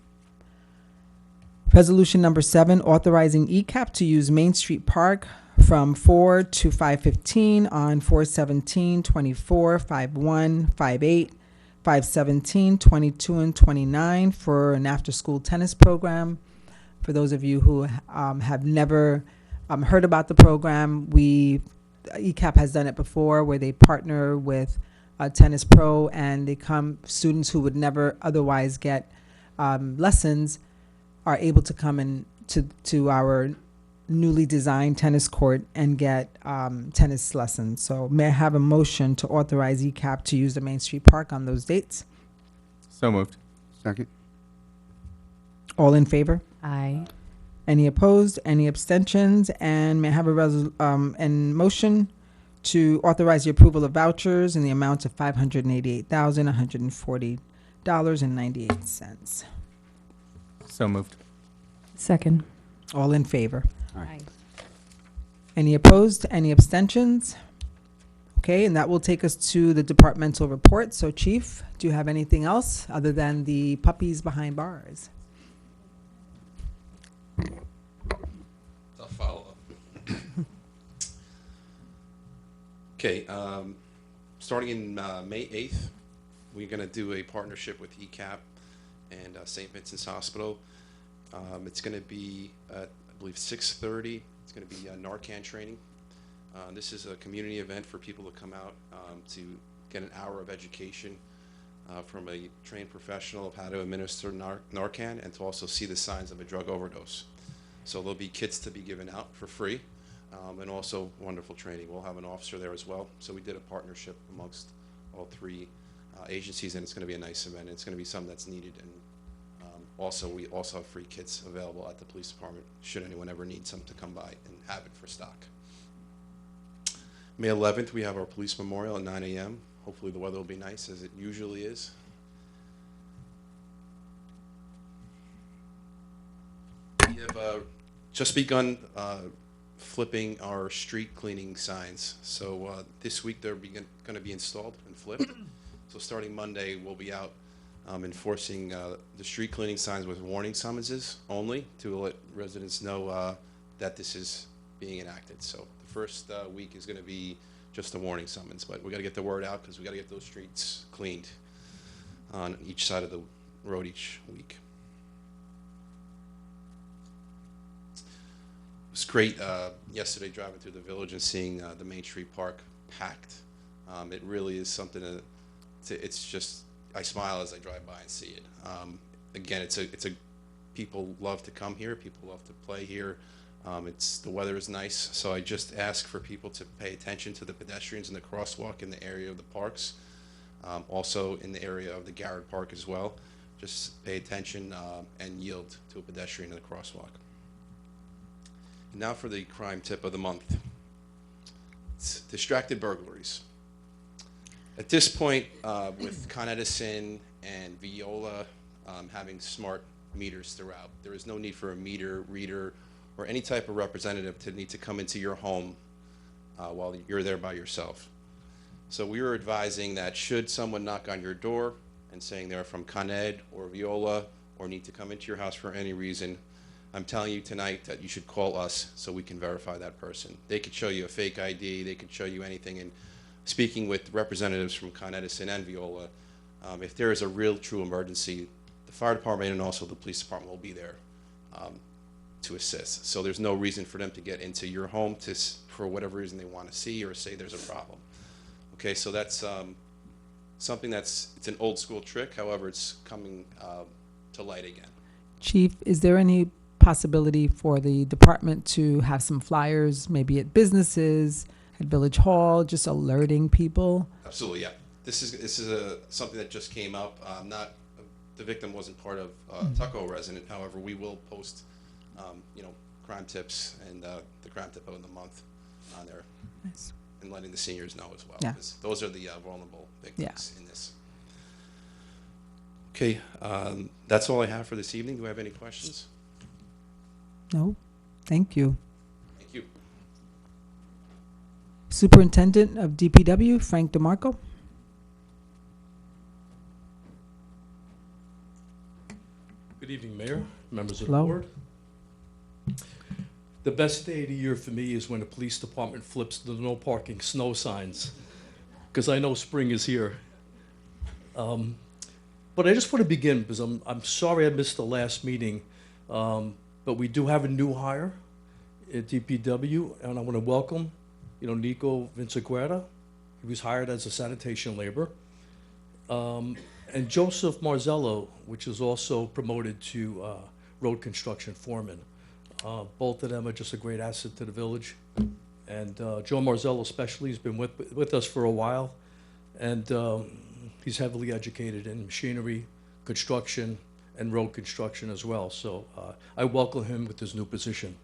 Resolution number 7, authorizing ECAP to use Main Street Park from 4 to 5:15 on 4/17, 24, 5/1, 5/8, 5/17, 22, and 29 for an after-school tennis program. For those of you who have never heard about the program, ECAP has done it before, where they partner with Tennis Pro, and students who would never otherwise get lessons are able to come in to our newly designed tennis court and get tennis lessons. So may I have a motion to authorize ECAP to use the Main Street Park on those dates? So moved. Second. All in favor? Aye. Any opposed? Any abstentions? And may I have a motion to authorize the approval of vouchers in the amount of $588,140.98. So moved. Second. All in favor? Aye. Any opposed? Any abstentions? Okay, and that will take us to the departmental report. So, Chief, do you have anything else other than the puppies behind bars? Tough follow-up. Okay, starting in May 8th, we're going to do a partnership with ECAP and St. Vincent's Hospital. It's going to be at, I believe, 6:30. It's going to be Narcan training. This is a community event for people to come out to get an hour of education from a trained professional of how to administer Narcan and to also see the signs of a drug overdose. So there'll be kits to be given out for free, and also wonderful training. We'll have an officer there as well. So we did a partnership amongst all three agencies, and it's going to be a nice event. It's going to be something that's needed, and also we also have free kits available at the police department should anyone ever need some to come by and have it for stock. May 11th, we have our police memorial at 9 a.m. Hopefully the weather will be nice, as it usually is. We have just begun flipping our street cleaning signs. So this week they're going to be installed and flipped. So starting Monday, we'll be out enforcing the street cleaning signs with warning summonses only to let residents know that this is being enacted. So the first week is going to be just a warning summons, but we got to get the word out because we got to get those streets cleaned on each side of the road each week. It was great yesterday driving through the village and seeing the Main Street Park packed. It really is something it's just, I smile as I drive by and see it. Again, people love to come here, people love to play here. The weather is nice, so I just ask for people to pay attention to the pedestrians in the crosswalk in the area of the parks, also in the area of the Garrett Park as well. Just pay attention and yield to a pedestrian in the crosswalk. And now for the crime tip of the month. It's distracted burglaries. At this point, with Con Edison and Viola having smart meters throughout, there is no need for a meter reader or any type of representative to need to come into your home while you're there by yourself. So we were advising that should someone knock on your door and saying they're from Con Ed or Viola or need to come into your house for any reason, I'm telling you tonight that you should call us so we can verify that person. They could show you a fake ID, they could show you anything. And speaking with representatives from Con Edison and Viola, if there is a real true emergency, the fire department and also the police department will be there to assist. So there's no reason for them to get into your home for whatever reason they want to see or say there's a problem. Okay, so that's something it's an old school trick. However, it's coming to light again. Chief, is there any possibility for the department to have some flyers, maybe at businesses, at Village Hall, just alerting people? Absolutely, yeah. This is something that just came up. The victim wasn't part of Tuckahoe resident. However, we will post, crime tips and the crime tip of the month on there. Nice. And letting the seniors know as well. Yeah. 'Cause those are the vulnerable victims Yeah. in this. Okay, that's all I have for this evening. Do I have any questions? No? Thank you. Thank you. Superintendent of DPW, Frank DeMarco. Good evening, Mayor, members of Hello. the board. The best day of the year for me is when the police department flips the no parking snow signs, because I know spring is here. But I just want to begin, because I'm sorry I missed the last meeting, but we do have a new hire at DPW, and I want to welcome, Nico Vinciquerra. He was hired as a sanitation laborer. And Joseph Marzello, which is also promoted to road construction foreman. Both of them are just a great asset to the village. And Joe Marzello especially has been with us for a while. And he's heavily educated in machinery, construction, and road construction as well. So I welcome him with his new position.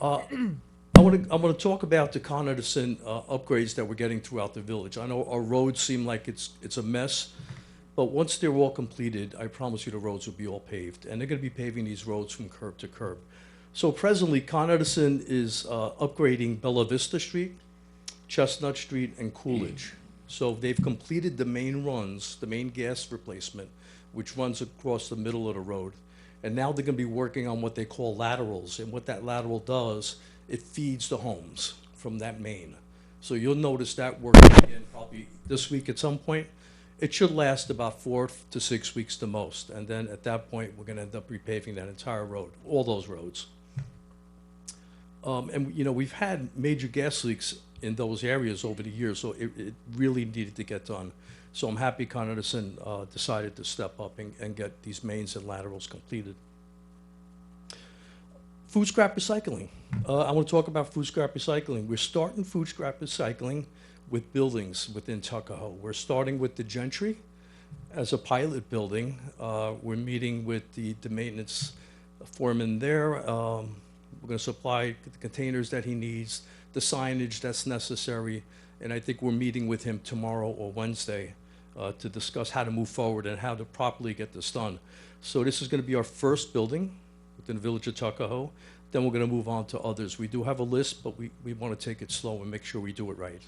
I want to talk about the Con Edison upgrades that we're getting throughout the village. I know our roads seem like it's a mess, but once they're all completed, I promise you the roads will be all paved, and they're going to be paving these roads from curb to curb. So presently, Con Edison is upgrading Bella Vista Street, Chestnut Street, and Coolidge. So they've completed the main runs, the main gas replacement, which runs across the middle of the road, and now they're going to be working on what they call laterals, and what that lateral does, it feeds the homes from that main. So you'll notice that work again probably this week at some point. It should last about 4 to 6 weeks the most. And then at that point, we're gonna end up repaving that entire road, all those roads. And we've had major gas leaks in those areas over the years, so it really needed to get done. So I'm happy Con Edison decided to step up and get these mains and laterals completed. Food scrap recycling. I want to talk about food scrap recycling. We're starting food scrap recycling with buildings within Tuckahoe. We're starting with the Gentry as a pilot building. We're meeting with the maintenance foreman there. We're going to supply the containers that he needs, the signage that's necessary, and I think we're meeting with him tomorrow or Wednesday to discuss how to move forward and how to properly get this done. So this is going to be our first building within the village of Tuckahoe. Then we're going to move on to others. We do have a list, but we want to take it slow and make sure we do it right.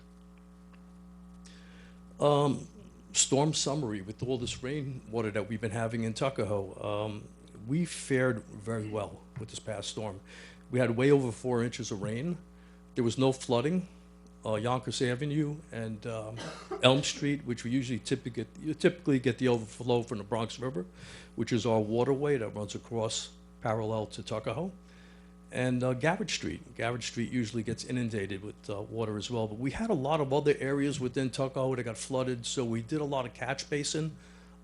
Storm summary. With all this rainwater that we've been having in Tuckahoe, we fared very well with this past storm. We had way over 4 inches of rain. There was no flooding. Yonkers Avenue and Elm Street, which we usually typically get the overflow from the Bronx River, which is our waterway that runs across parallel to Tuckahoe. And Garrett Street. Garrett Street usually gets inundated with water as well. But we had a lot of other areas within Tuckahoe that got flooded, so we did a lot of catch basin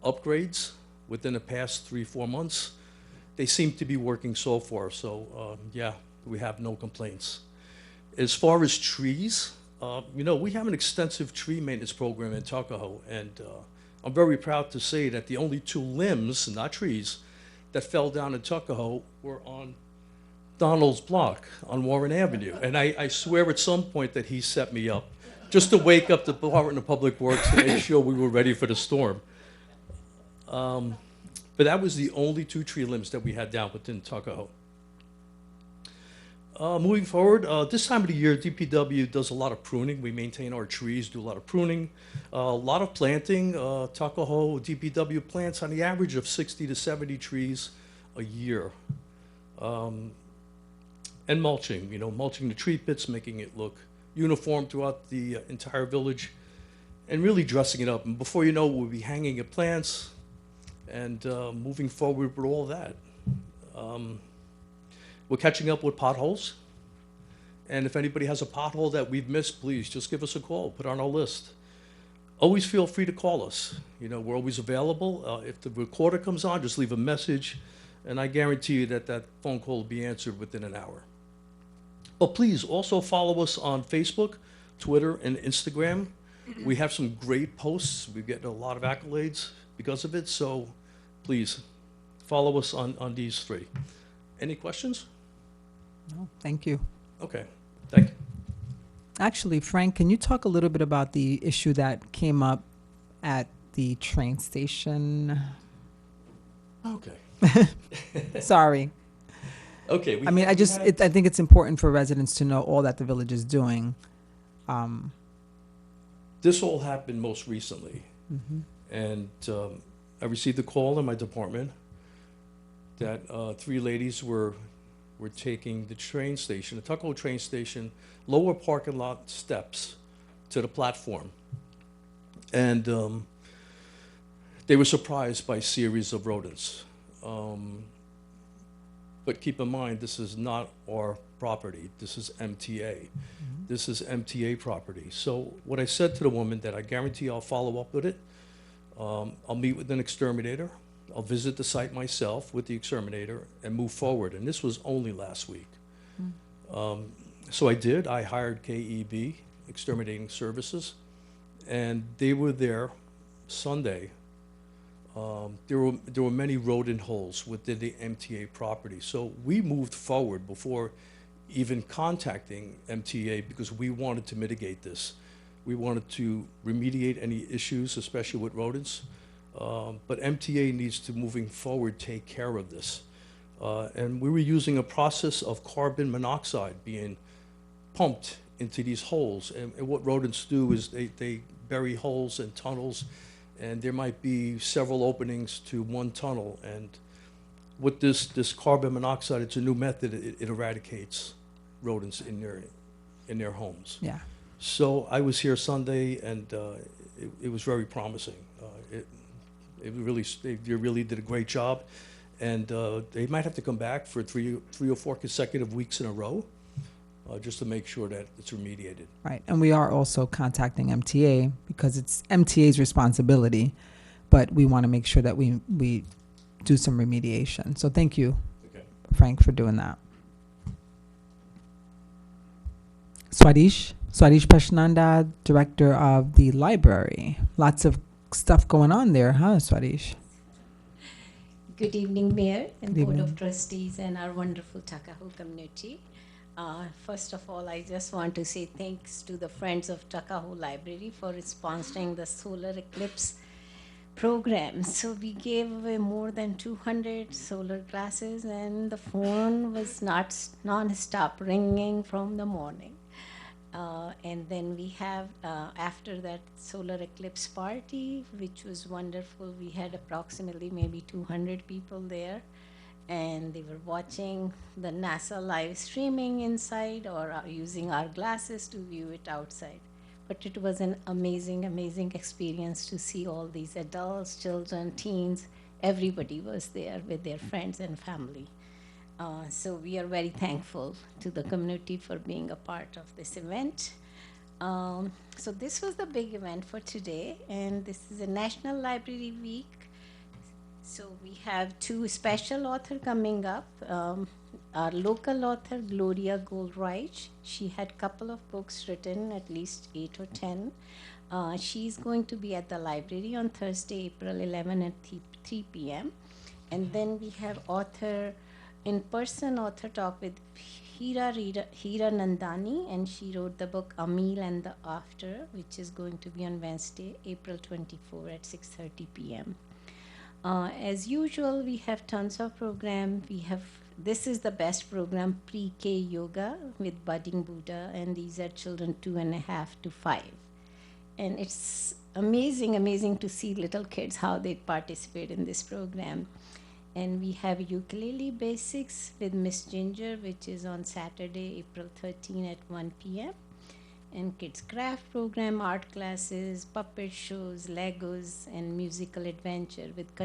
upgrades within the past 3-4 months. They seem to be working so far, so yeah, we have no complaints. As far as trees, you know, we have an extensive tree maintenance program in Tuckahoe, and I'm very proud to say that the only 2 limbs, not trees, that fell down in Tuckahoe were on Donald's block on Warren Avenue. And I swear at some point that he set me up just to wake up the Department of Public Works to make sure we were ready for the storm. But that was the only 2 tree limbs that we had down within Tuckahoe. Moving forward, this time of the year, DPW does a lot of pruning. We maintain our trees, do a lot of pruning, a lot of planting. Tuckahoe DPW plants on the average of 60 to 70 trees a year. And mulching, you know, mulching the tree pits, making it look uniform throughout the entire village, and really dressing it up. And before you know it, we'll be hanging at plants and moving forward with all that. We're catching up with potholes. And if anybody has a pothole that we've missed, please just give us a call, put it on our list. Always feel free to call us. You know, we're always available. If the recorder comes on, just leave a message, and I guarantee you that that phone call will be answered within an hour. But please also follow us on Facebook, Twitter, and Instagram. We have some great posts. We've gotten a lot of accolades because of it, so please follow us on these 3. Any questions? No, thank you. Okay, thank you. Actually, Frank, can you talk a little bit about the issue that came up at the train station? Okay. Sorry. Okay. I mean, I think it's important for residents to know all that the village is doing. This all happened most recently. Mm-hmm. And I received a call in my department that 3 ladies were taking the train station, the Tuckahoe train station, lower parking lot steps to the platform. And they were surprised by a series of rodents. But keep in mind, this is not our property. This is MTA. Mm-hmm. This is MTA property. So what I said to the woman that I guarantee I'll follow up with it. I'll meet with an exterminator. I'll visit the site myself with the exterminator and move forward. And this was only last week. So I did. I hired KEB, Exterminating Services, and they were there Sunday. There were many rodent holes within the MTA property. So we moved forward before even contacting MTA because we wanted to mitigate this. We wanted to remediate any issues, especially with rodents. But MTA needs to, moving forward, take care of this. And we were using a process of carbon monoxide being pumped into these holes. And what rodents do is they bury holes and tunnels, and there might be several openings to one tunnel. And with this carbon monoxide, it's a new method. It eradicates rodents in their homes. Yeah. So I was here Sunday, and it was very promising. They really did a great job, and they might have to come back for three or four consecutive weeks in a row just to make sure that it's remediated. Right, and we are also contacting MTA because it's MTA's responsibility, but we want to make sure that we do some remediation. So thank you, Okay. Frank, for doing that. Swadish Pashnanda, Director of the Library. Lots of stuff going on there, huh, Swadish? Good evening, Mayor and Good Board of evening. Trustees and our wonderful Tuckahoe community. First of all, I just want to say thanks to the Friends of Tuckahoe Library for sponsoring the solar eclipse program. So we gave away more than 200 solar glasses, and the phone was not non-stop ringing from the morning. And then we have, after that solar eclipse party, which was wonderful, we had approximately maybe 200 people there. And they were watching the NASA live streaming inside or using our glasses to view it outside. But it was an amazing, amazing experience to see all these adults, children, teens, everybody was there with their friends and family. So we are very thankful to the community for being a part of this event. So this was the big event for today, and this is a National Library Week. So we have two special authors coming up. Our local author, Gloria Goldreich, she had a couple of books written, at least 8 or 10. She's going to be at the library on Thursday, April 11 at 3 p.m. And then we have in-person author talk with Hira Nandani, and she wrote the book A Meal and the After, which is going to be on Wednesday, April 24 at 6:30 p.m. As usual, we have tons of program. This is the best program, pre-K yoga with budding Buddha, and these are children 2.5 to 5. And it's amazing to see little kids, how they participate in this program. And we have ukulele basics with Miss Ginger, which is on Saturday, April 13 at 1 p.m. And kids craft program, art classes, puppet shows, Legos, and musical adventure with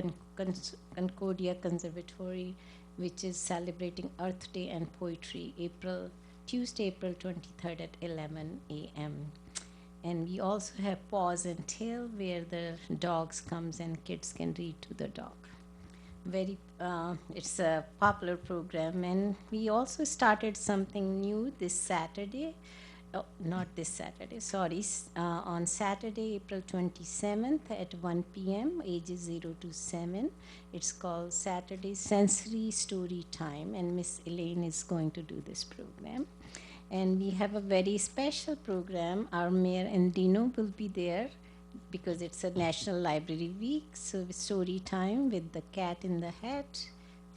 Concordia Conservatory, which is celebrating Earth Day and poetry, Tuesday, April 23rd at 11 a.m. And we also have Paws and Tail, where the dogs comes and kids can read to the dog. It's a popular program, and we also started something new this Saturday. Oh, not this Saturday, sorry. On Saturday, April 27th at 1 p.m., ages 0 to 7. It's called Saturday Sensory Story Time, and Miss Elaine is going to do this program. And we have a very special program. Our Mayor Endino will be there because it's a National Library Week. So story time with the Cat in the Hat,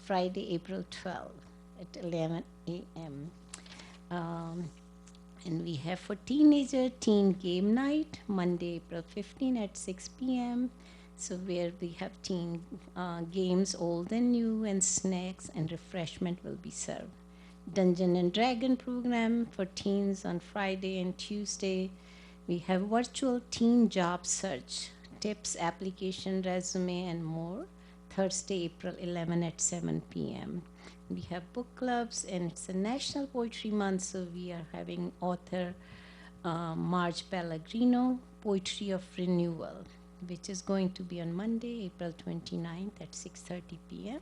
Friday, April 12 at 11 a.m. And we have for teenager teen game night, Monday, April 15 at 6 p.m. So where we have teen games, old and new, and snacks and refreshment will be served. Dungeon and Dragon program for teens on Friday and Tuesday. We have virtual teen job search, tips, application, resume, and more. Thursday, April 11 at 7 p.m. We have book clubs, and it's a National Poetry Month, so we are having author Marge Pellegrino, Poetry of Renewal, which is going to be on Monday, April 29th at 6:30 p.m.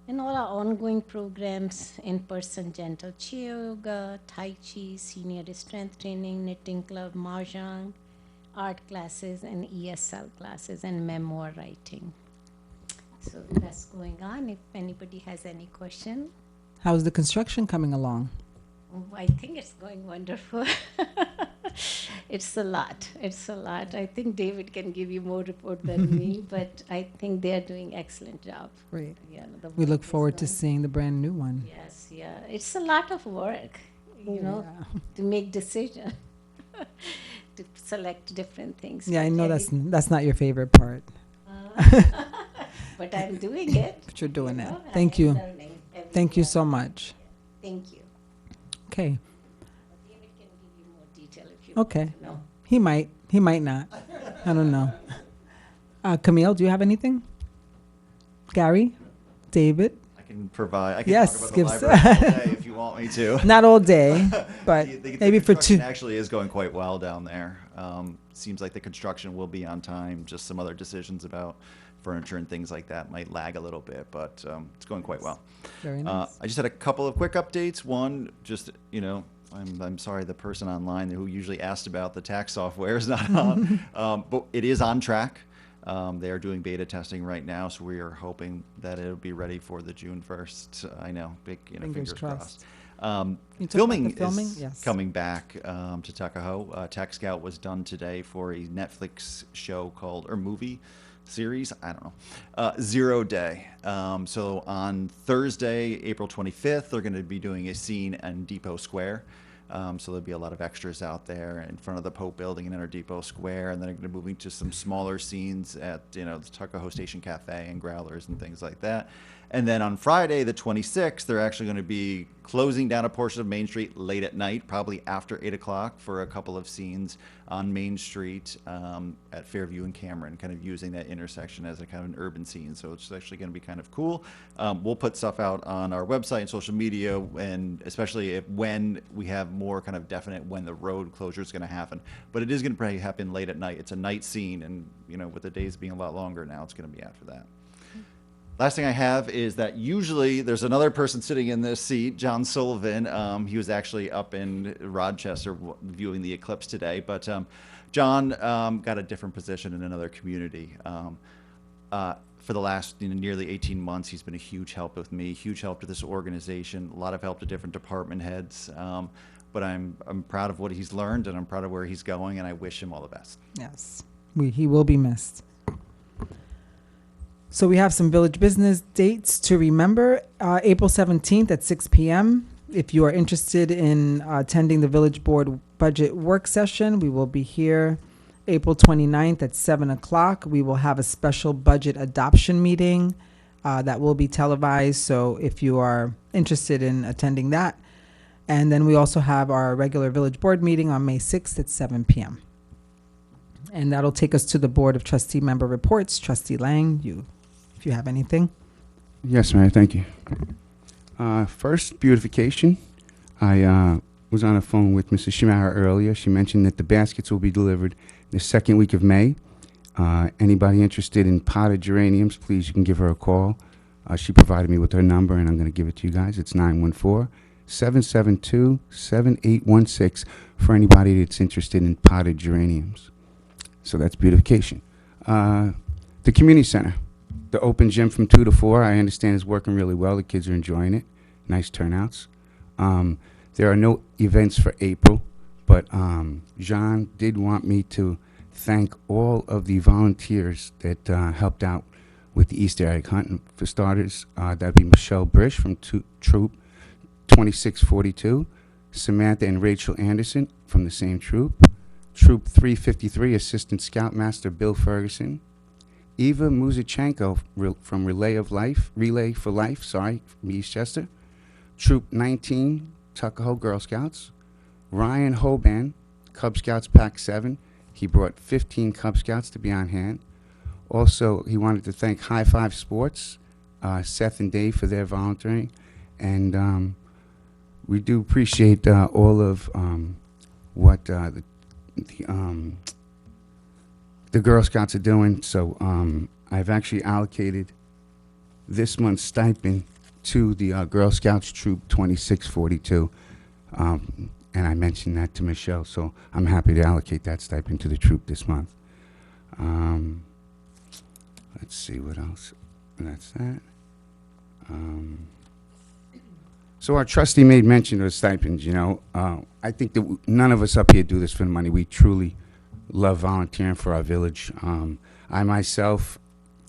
And all our ongoing programs, in-person gentle chair yoga, Tai Chi, senior strength training, knitting club, Mahjong, art classes, and ESL classes, and memoir writing. So that's going on. If anybody has any question, How's the construction coming along? I think it's going wonderful. It's a lot. It's a lot. I think David can give you more report than me, but I think they are doing excellent job. Great. Yeah, We look work is forward to going- seeing the brand new one. Yes, yeah. It's a lot of work, to make decision, to select different things. Yeah, I but know every- that's not your favorite part, But I'm doing it. but you're doing you it. know, Thank I'm you. learning every Thank you day. so much. Thank you. Okay. David can give you more detail if you Okay. want to know. He might not. I don't know. Camille, do you have anything? Gary? David? I can provide. I can Yes, talk about the give library all day if you want. want me to. Not all day, but The maybe for construction two. actually is going quite well down there. Seems like the construction will be on time. Just some other decisions about furniture and things like that might lag a little bit, but it's going quite well. Very nice. I just had a couple of quick updates. One, just, I'm sorry, the person online who usually asked about the tax software is not on, but it is on track. They are doing beta testing right now, so we are hoping that it'll be ready for the June 1st. I know, big, fingers crossed. You talk about Filming, the filming? is Yes. coming back to Tuckahoe. Tech Scout was done today for a Netflix show or movie series, I don't know, 0 Day. So on Thursday, April 25th, they're going to be doing a scene in Depot Square. So there'll be a lot of extras out there in front of the Pope Building and Inner Depot Square, and then they're going to be moving to some smaller scenes at the Tuckahoe Station Cafe and Growlers and things like that. And then on Friday, the 26th, they're actually going to be closing down a portion of Main Street late at night, probably after 8 o'clock, for a couple of scenes on Main Street at Fairview and Cameron, kind of using that intersection as a kind of an urban scene. So it's actually going to be kind of cool. We'll put stuff out on our website and social media, and especially when we have more kind of definite when the road closure is going to happen. But it is going to probably happen late at night. It's a night scene, and with the days being a lot longer now, it's going to be after that. Last thing I have is that usually there's another person sitting in this seat, John Sullivan. He was actually up in Rochester viewing the eclipse today, but John got a different position in another community. For the last nearly 18 months, he's been a huge help with me, huge help to this organization, a lot of help to different department heads. But I'm proud of what he's learned, and I'm proud of where he's going, and I wish him all the best. Yes, he will be missed. So we have some village business dates to remember. April 17th at 6 p.m. If you are interested in attending the village board budget work session, we will be here. April 29th at 7 o'clock, we will have a special budget adoption meeting that will be televised. So if you are interested in attending that. And then we also have our regular village board meeting on May 6th at 7 p.m. And that'll take us to the Board of Trustee member reports. Trustee Lang, if you have anything. Yes, Mayor, thank you. First, beautification. I was on the phone with Mrs. Schumacher earlier. She mentioned that the baskets will be delivered the second week of May. Anybody interested in potted geraniums, please, you can give her a call. She provided me with her number, and I'm going to give it to you guys. It's 914-772-7816 for anybody that's interested in potted geraniums. So that's beautification. The community center. The open gym from 2 to 4, I understand, is working really well. The kids are enjoying it. Nice turnouts. There are no events for April, but Jean did want me to thank all of the volunteers that helped out with the Easter egg hunt. And for starters, that'd be Michelle Brish from Troop 2642, Samantha and Rachel Anderson from the same troop, Troop 353, Assistant Scoutmaster Bill Ferguson, Eva Muzichenko from Relay for Life, from Eastchester, Troop 19, Tuckahoe Girl Scouts, Ryan Hoban, Cub Scouts Pack 7. He brought 15 Cub Scouts to be on hand. Also, he wanted to thank High Five Sports, Seth and Dave, for their volunteering. And we do appreciate all of what the Girl Scouts are doing. So I've actually allocated this month's stipend to the Girl Scouts Troop 2642. And I mentioned that to Michelle, so I'm happy to allocate that stipend to the troop this month. Let's see what else. That's that. So our trustee made mention of the stipends, I think that none of us up here do this for the money. We truly love volunteering for our village. I myself,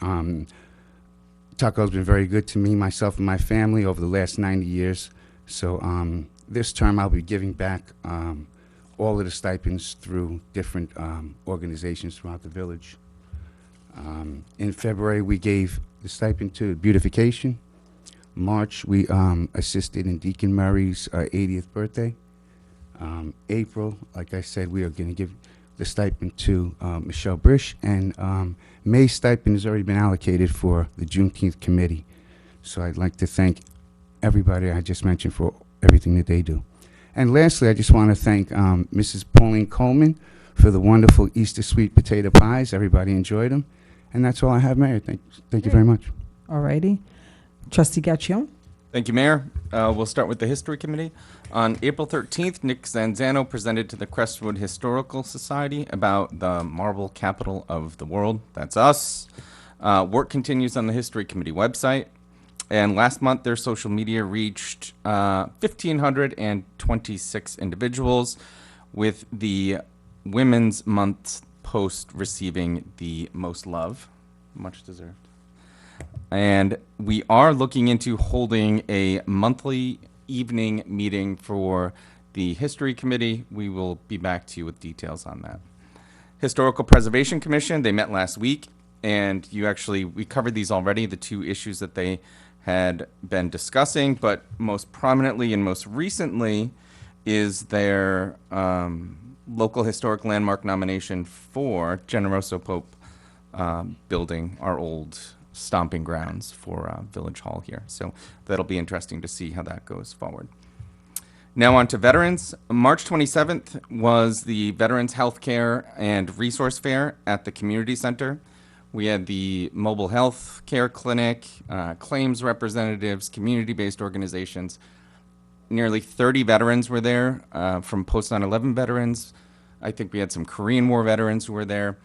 Tuckahoe's been very good to me, myself and my family over the last 90 years. So this term I'll be giving back all of the stipends through different organizations throughout the village. In February, we gave the stipend to beautification. March, we assisted in Deacon Murray's 80th birthday. April, like I said, we are going to give the stipend to Michelle Brish, and May's stipend has already been allocated for the Juneteenth committee. So I'd like to thank everybody I just mentioned for everything that they do. And lastly, I just want to thank Mrs. Pauline Coleman for the wonderful Easter sweet potato pies. Everybody enjoyed them. And that's all I have, Mayor. Thank you very much. Alrighty. Trustee Gaccione? Thank you, Mayor. We'll start with the History Committee. On April 13th, Nick Zanzano presented to the Crestwood Historical Society about the marble capital of the world. That's us. Work continues on the History Committee website. And last month, their social media reached 1,526 individuals, with the Women's Month post receiving the most love. Much deserved. And we are looking into holding a monthly evening meeting for the History Committee. We will be back to you with details on that. Historical Preservation Commission, they met last week, and we covered these already, the two issues that they had been discussing, but most prominently and most recently is their local historic landmark nomination for Generoso Pope building, our old stomping grounds for Village Hall here. So that'll be interesting to see how that goes forward. Now on to veterans. March 27th was the Veterans Healthcare and Resource Fair at the Community Center. We had the mobile health care clinic, claims representatives, community-based organizations. Nearly 30 veterans were there from post 9/11 veterans. I think we had some Korean War veterans who were there.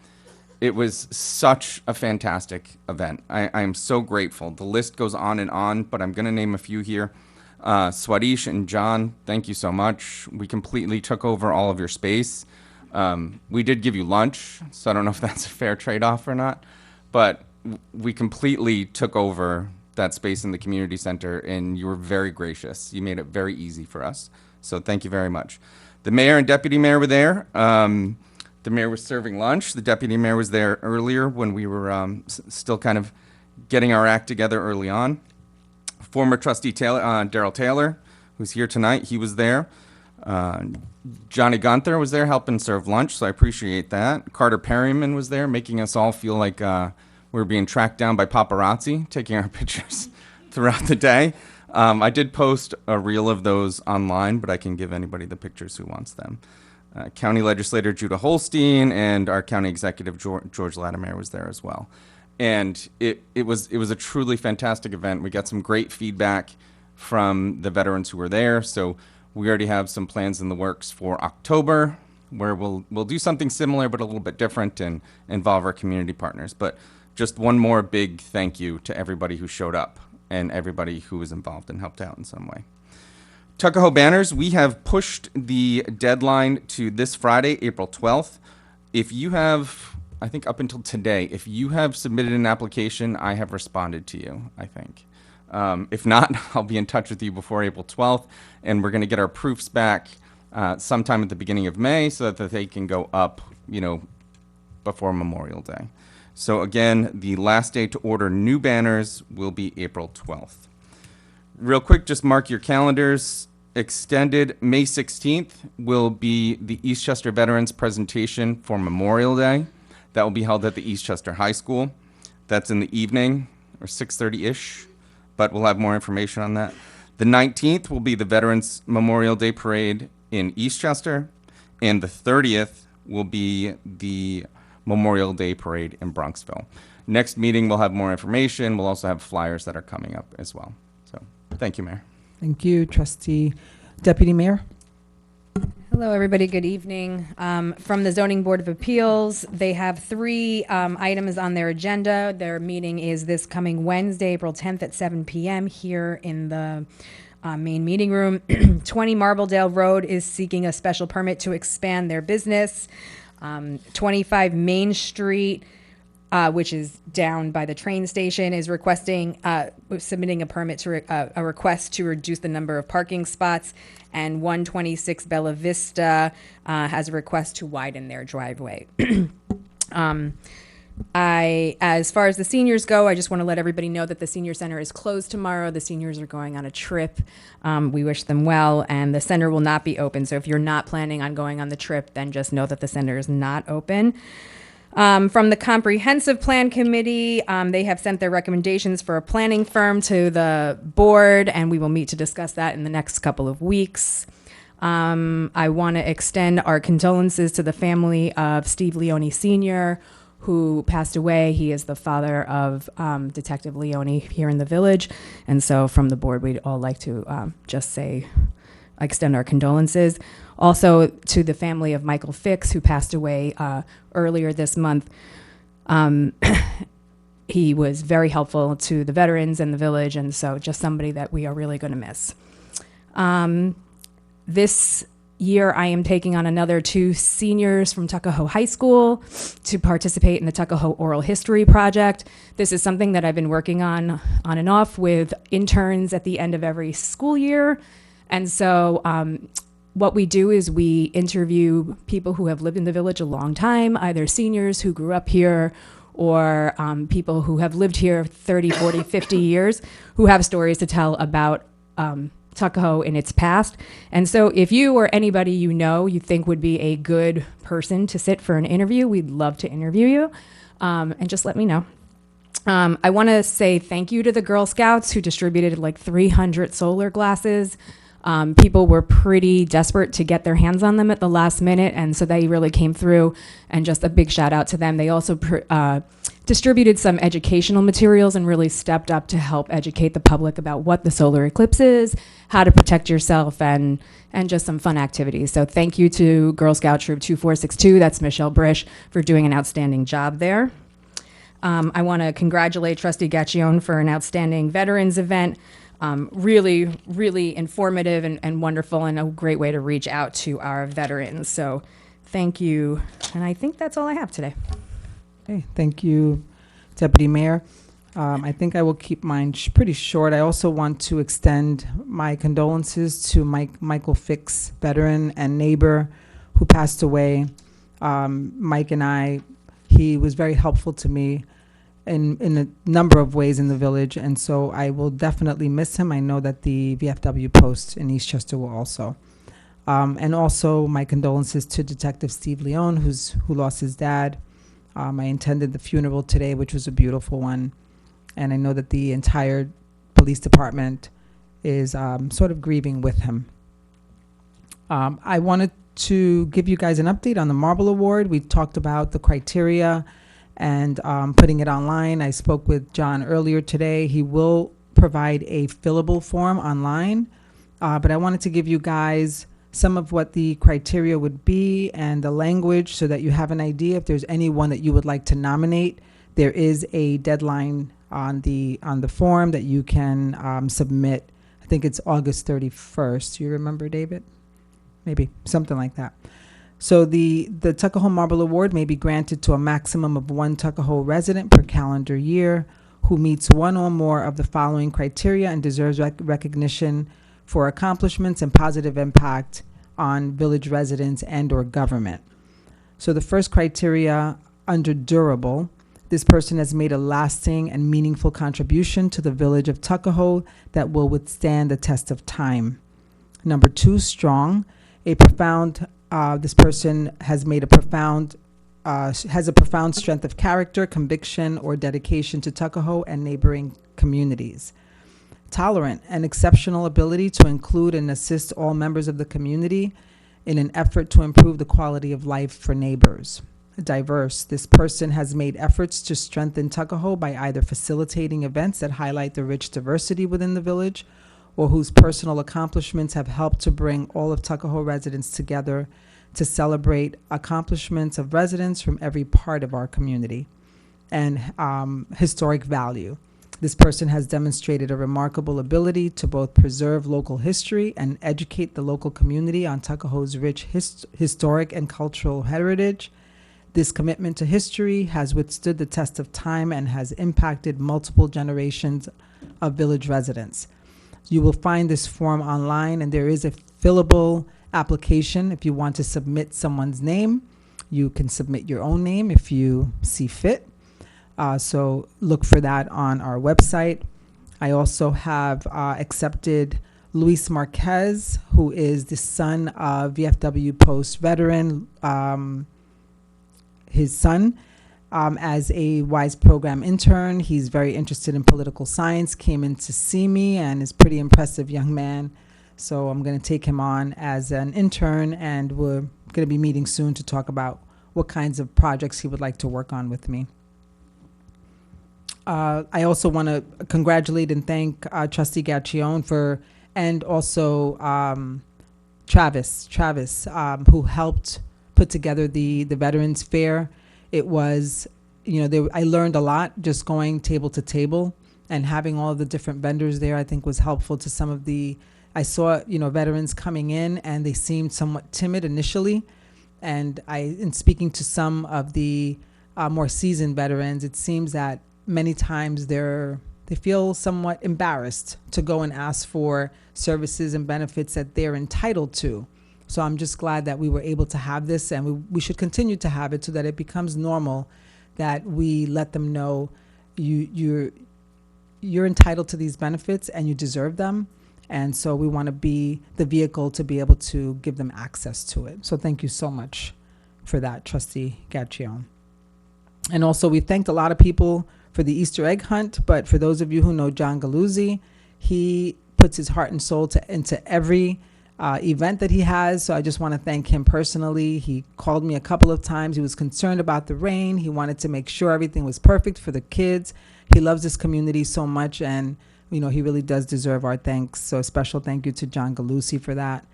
It was such a fantastic event. I am so grateful. The list goes on, but I'm going to name a few here. Swadish and John, thank you so much. We completely took over all of your space. We did give you lunch, so I don't know if that's a fair trade-off or not, but we completely took over that space in the community center, and you were very gracious. You made it very easy for us, so thank you very much. The mayor and deputy mayor were there. The mayor was serving lunch. The deputy mayor was there earlier when we were still kind of getting our act together early on. Former trustee Darrell Taylor, who's here tonight, he was there. Johnny Gunther was there helping serve lunch, so I appreciate that. Carter Perryman was there, making us all feel like we were being tracked down by paparazzi, taking our pictures throughout the day. I did post a reel of those online, but I can give anybody the pictures who wants them. County Legislator Judah Holstein and our County Executive George Latimer was there as well. And it was a truly fantastic event. We got some great feedback from the veterans who were there, so we already have some plans in the works for October, where we'll do something similar but a little bit different and involve our community partners. But just one more big thank you to everybody who showed up and everybody who was involved and helped out in some way. Tuckahoe banners, we have pushed the deadline to this Friday, April 12th. If you have, I think up until today, if you have submitted an application, I have responded to you, I think. If not, I'll be in touch with you before April 12th, and we're going to get our proofs back sometime at the beginning of May so that they can go up, before Memorial Day. So again, the last day to order new banners will be April 12th. Real quick, just mark your calendars. Extended May 16th will be the Eastchester Veterans presentation for Memorial Day. That will be held at the Eastchester High School. That's in the evening, or 6:30-ish, but we'll have more information on that. The 19th will be the Veterans Memorial Day Parade in Eastchester, and the 30th will be the Memorial Day Parade in Bronxville. Next meeting, we'll have more information. We'll also have flyers that are coming up as well. So, thank you, Mayor. Thank you, Trustee. Deputy Mayor? Hello, everybody. Good evening. From the Zoning Board of Appeals, they have three items on their agenda. Their meeting is this coming Wednesday, April 10th at 7 p.m. here in the main meeting room. 20 Marbledale Road is seeking a special permit to expand their business. 25 Main Street, which is down by the train station, is submitting a permit to a request to reduce the number of parking spots, and 126 Bella Vista has a request to widen their driveway. As far as the seniors go, I just want to let everybody know that the senior center is closed tomorrow. The seniors are going on a trip. We wish them well, and the center will not be open. So if you're not planning on going on the trip, then just know that the center is not open. From the Comprehensive Plan Committee, they have sent their recommendations for a planning firm to the board, and we will meet to discuss that in the next couple of weeks. I want to extend our condolences to the family of Steve Leone Sr., who passed away. He is the father of Detective Leone here in the village. And so from the board, we'd all like to just say, extend our condolences. Also to the family of Michael Fix, who passed away earlier this month. He was very helpful to the veterans and the village, and so just somebody that we are really going to miss. This year, I am taking on another 2 seniors from Tuckahoe High School to participate in the Tuckahoe Oral History Project. This is something that I've been working on and off with interns at the end of every school year. And so what we do is we interview people who have lived in the village a long time, either seniors who grew up here or people who have lived here 30, 40, 50 years, who have stories to tell about Tuckahoe in its past. And so if you or anybody you know you think would be a good person to sit for an interview, we'd love to interview you. And just let me know. I want to say thank you to the Girl Scouts who distributed like 300 solar glasses. People were pretty desperate to get their hands on them at the last minute, and so they really came through, and just a big shout out to them. They also distributed some educational materials and really stepped up to help educate the public about what the solar eclipse is, how to protect yourself, and just some fun activities. So thank you to Girl Scout Troop 2462, that's Michelle Brish, for doing an outstanding job there. I want to congratulate Trustee Gaccione for an outstanding veterans event. Really, really informative and wonderful, and a great way to reach out to our veterans. So thank you. And I think that's all I have today. Okay, thank you, Deputy Mayor. I think I will keep mine pretty short. I also want to extend my condolences to Michael Fix, veteran and neighbor who passed away. Mike and I, he was very helpful to me in a number of ways in the village, and so I will definitely miss him. I know that the VFW Post in Eastchester will also. And also my condolences to Detective Steve Leone, who lost his dad. I attended the funeral today, which was a beautiful one, and I know that the entire police department is sort of grieving with him. I wanted to give you guys an update on the Marble Award. We talked about the criteria and putting it online. I spoke with John earlier today. He will provide a fillable form online, but I wanted to give you guys some of what the criteria would be and the language so that you have an idea if there's anyone that you would like to nominate. There is a deadline on the form that you can submit. I think it's August 31st. You remember, David? Maybe something like that. So the Tuckahoe Marble Award may be granted to a maximum of 1 Tuckahoe resident per calendar year who meets one or more of the following criteria and deserves recognition for accomplishments and positive impact on village residents and or government. So the first criteria under durable, this person has made a lasting and meaningful contribution to the village of Tuckahoe that will withstand the test of time. Number 2, strong, this person has made has a profound strength of character, conviction, or dedication to Tuckahoe and neighboring communities. Tolerant, an exceptional ability to include and assist all members of the community in an effort to improve the quality of life for neighbors. Diverse, this person has made efforts to strengthen Tuckahoe by either facilitating events that highlight the rich diversity within the village, or whose personal accomplishments have helped to bring all of Tuckahoe residents together to celebrate accomplishments of residents from every part of our community. And historic value. This person has demonstrated a remarkable ability to both preserve local history and educate the local community on Tuckahoe's rich historic and cultural heritage. This commitment to history has withstood the test of time and has impacted multiple generations of village residents. You will find this form online, and there is a fillable application. If you want to submit someone's name, you can submit your own name if you see fit. So look for that on our website. I also have accepted Luis Marquez, who is the son of VFW Post veteran, his son, as a WISE program intern. He's very interested in political science, came in to see me, and is a pretty impressive young man. So I'm going to take him on as an intern, and we're going to be meeting soon to talk about what kinds of projects he would like to work on with me. I also want to congratulate and thank Trustee Gaccione and also Travis, who helped put together the Veterans Fair. It was, I learned a lot just going table to table and having all the different vendors there. I think was helpful to some of I saw, veterans coming in, and they seemed somewhat timid initially. And in speaking to some of the more seasoned veterans, it seems that many times they feel somewhat embarrassed to go and ask for services and benefits that they're entitled to. So I'm just glad that we were able to have this, and we should continue to have it so that it becomes normal, that we let them know you're entitled to these benefits and you deserve them. And so we want to be the vehicle to be able to give them access to it. So thank you so much for that, Trustee Gaccione. And also, we thanked a lot of people for the Easter egg hunt, but for those of you who know John Galuzzi, he puts his heart and soul into every event that he has. So I just want to thank him personally. He called me a couple of times. He was concerned about the rain. He wanted to make sure everything was perfect for the kids. He loves this community so much, and he really does deserve our thanks. So a special thank you to John Galuzzi for that.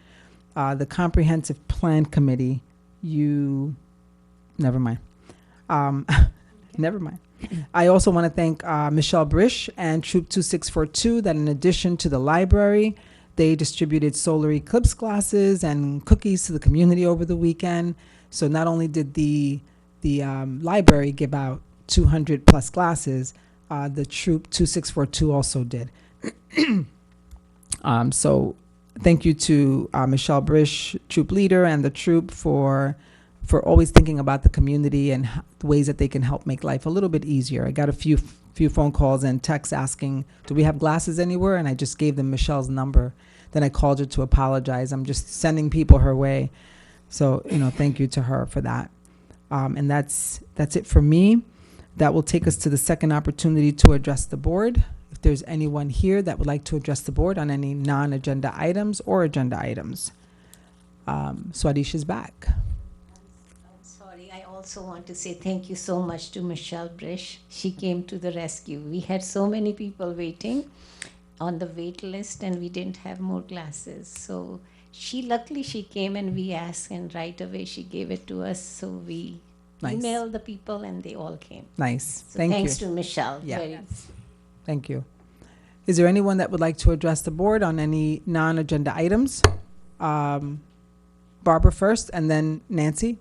The Comprehensive Plan Committee, never mind. Never mind. I also want to thank Michelle Brish and Troop 2642 that in addition to the library, they distributed solar eclipse glasses and cookies to the community over the weekend. So not only did the library give out 200 plus glasses, the Troop 2642 also did. So thank you to Michelle Brish, troop leader, and the troop for always thinking about the community and the ways that they can help make life a little bit easier. I got a few phone calls and texts asking, do we have glasses anywhere? And I just gave them Michelle's number. Then I called her to apologize. I'm just sending people her way. So, thank you to her for that. And that's it for me. That will take us to the second opportunity to address the board. If there's anyone here that would like to address the board on any non-agenda items or agenda items. Swadisha's back. I'm sorry, I also want to say thank you so much to Michelle Brish. She came to the rescue. We had so many people waiting on the wait list, and we didn't have more glasses. So luckily she came, and we asked, and right away she gave it to us. So we Nice. emailed the people, and they all came. Nice. So Thank you. thanks to Michelle. Yeah. Thank you. Is there anyone that would like to address the board on any non-agenda items? Barbara first, and then Nancy.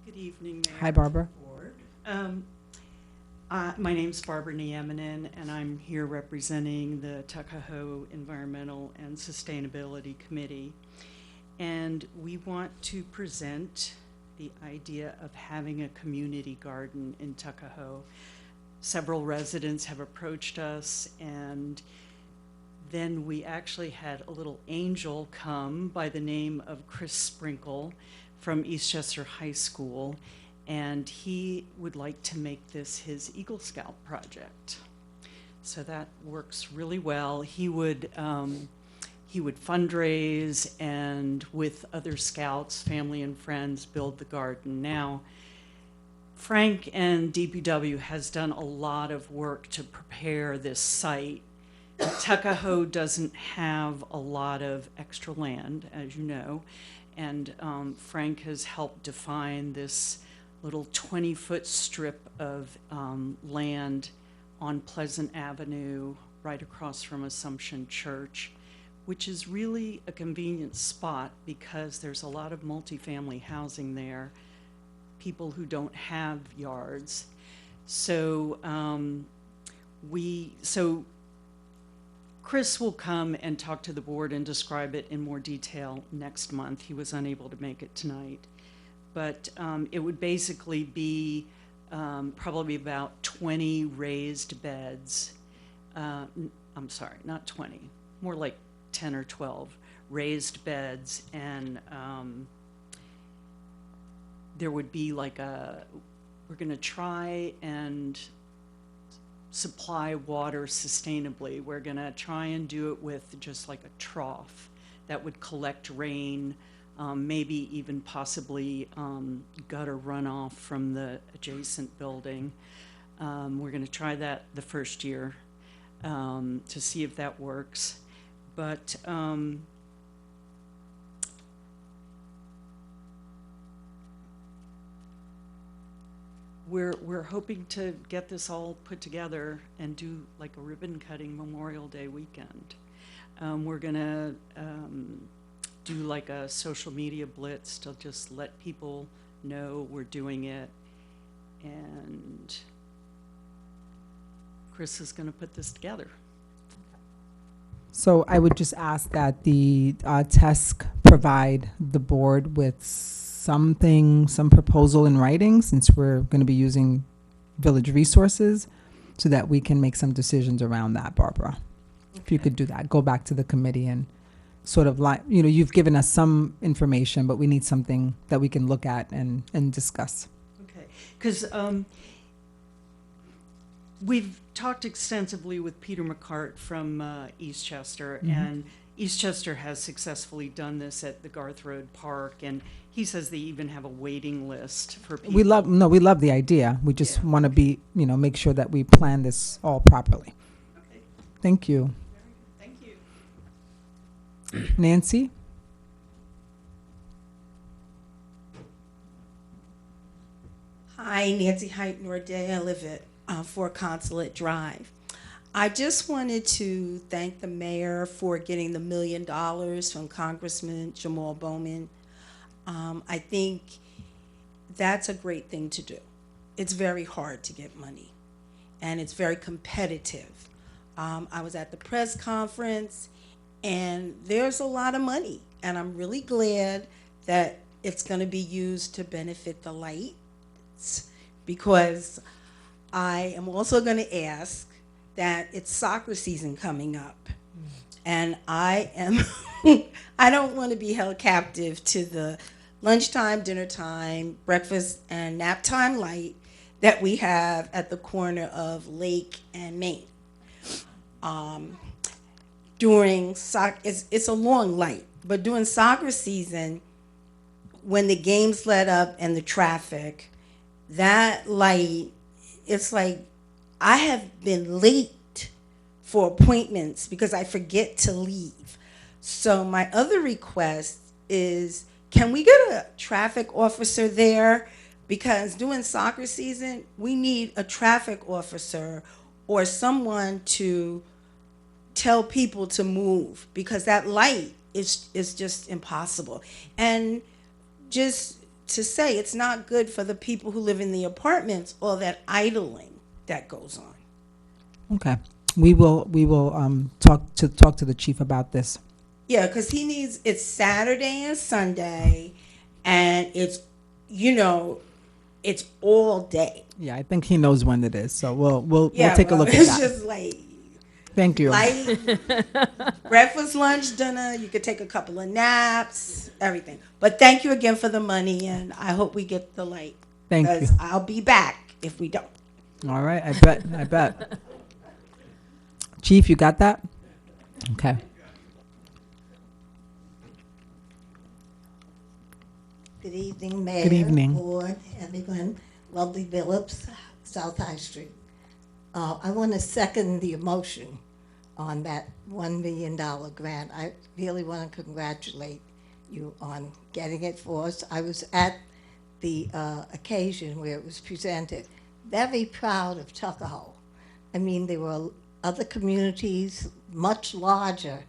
Good evening, Mayor. Hi, Barbara. Board. My name's Barbara Nieminen, and I'm here representing the Tuckahoe Environmental and Sustainability Committee. And we want to present the idea of having a community garden in Tuckahoe. Several residents have approached us, and then we actually had a little angel come by the name of Chris Sprinkle from Eastchester High School, and he would like to make this his Eagle Scout project. So that works really well. He would fundraise and with other scouts, family and friends, build the garden. Now, Frank and DPW has done a lot of work to prepare this site. Tuckahoe doesn't have a lot of extra land, as you know, and Frank has helped define this little 20-foot strip of land on Pleasant Avenue, right across from Assumption Church, which is really a convenient spot because there's a lot of multifamily housing there, people who don't have yards. So Chris will come and talk to the board and describe it in more detail next month. He was unable to make it tonight. But it would basically be probably about 20 raised beds. I'm sorry, not 20, more like 10 or 12 raised beds, and there would be like we're going to try and supply water sustainably. We're going to try and do it with just like a trough that would collect rain, maybe even possibly gutter runoff from the adjacent building. We're going to try that the first year to see if that works. But we're hoping to get this all put together and do like a ribbon cutting Memorial Day weekend. We're gonna do like a social media blitz to just let people know we're doing it, and Chris is gonna put this together. So I would just ask that the TESC provide the board with something, some proposal in writing, since we're going to be using village resources, so that we can make some decisions around that, Barbara. If you could do that, go back to the committee and sort of like, you know, you've given us some information, but we need something that we can look at and discuss. Okay, because we've talked extensively with Peter McCart from Eastchester, and Eastchester has successfully done this at the Garth Road Park, and he says they even have a waiting list for people. We love the idea. We just want to be, you know, make sure that we plan this all properly. Okay. Thank you. Thank you. Nancy? Hi, Nancy Height Norday. I live at 4 Consulate Drive. I just wanted to thank the mayor for getting the $1 million from Congressman Jamal Bowman. I think that's a great thing to do. It's very hard to get money, and it's very competitive. I was at the press conference, and there's a lot of money, and I'm really glad that it's going to be used to benefit the lights, because I am also going to ask that it's soccer season coming up, and I don't want to be held captive to the lunchtime, dinner time, breakfast, and nap time light that we have at the corner of Lake and Main. During soccer, it's a long light, but during soccer season, when the games let up and the traffic, that light, it's like I have been late for appointments because I forget to leave. So my other request is, can we get a traffic officer there? Because during soccer season, we need a traffic officer or someone to tell people to move, because that light is just impossible. And just to say, it's not good for the people who live in the apartments, all that idling that goes on. Okay. We will talk to the chief about this. Yeah, because it's Saturday and Sunday, and it's, it's all day. Yeah, I think he knows when it is, so we'll take a look at it's that. It's just like, thank you. Light, breakfast, lunch, dinner. You could take a couple of naps, everything. But thank you again for the money, and I hope we get the light. Thank you. Because I'll be back if we don't. All right, I bet. Chief, you got that? Okay. Good evening, Mayor. Good evening. Board, everyone. Lovely Phillips, South High Street. I want to second the emotion on that $1 million grant. I really want to congratulate you on getting it for us. I was at the occasion where it was presented. Very proud of Tuckahoe. I mean, there were other communities much larger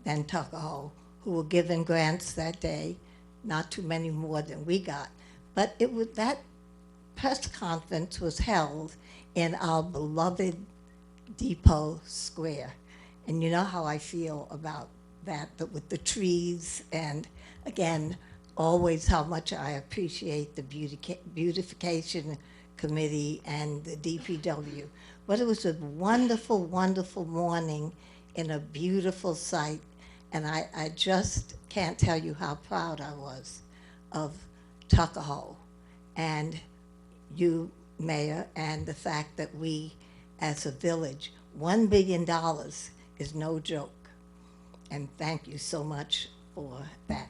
than Tuckahoe who were given grants that day. Not too many more than we got. But that press conference was held in our beloved Depot Square. And you know how I feel about that, but with the trees, and again, always how much I appreciate the beautification committee and the DPW. But it was a wonderful, wonderful morning in a beautiful site. And I just can't tell you how proud I was of Tuckahoe. and you, Mayor, and the fact that we, as a village, $1 billion is no joke. And thank you so much for that.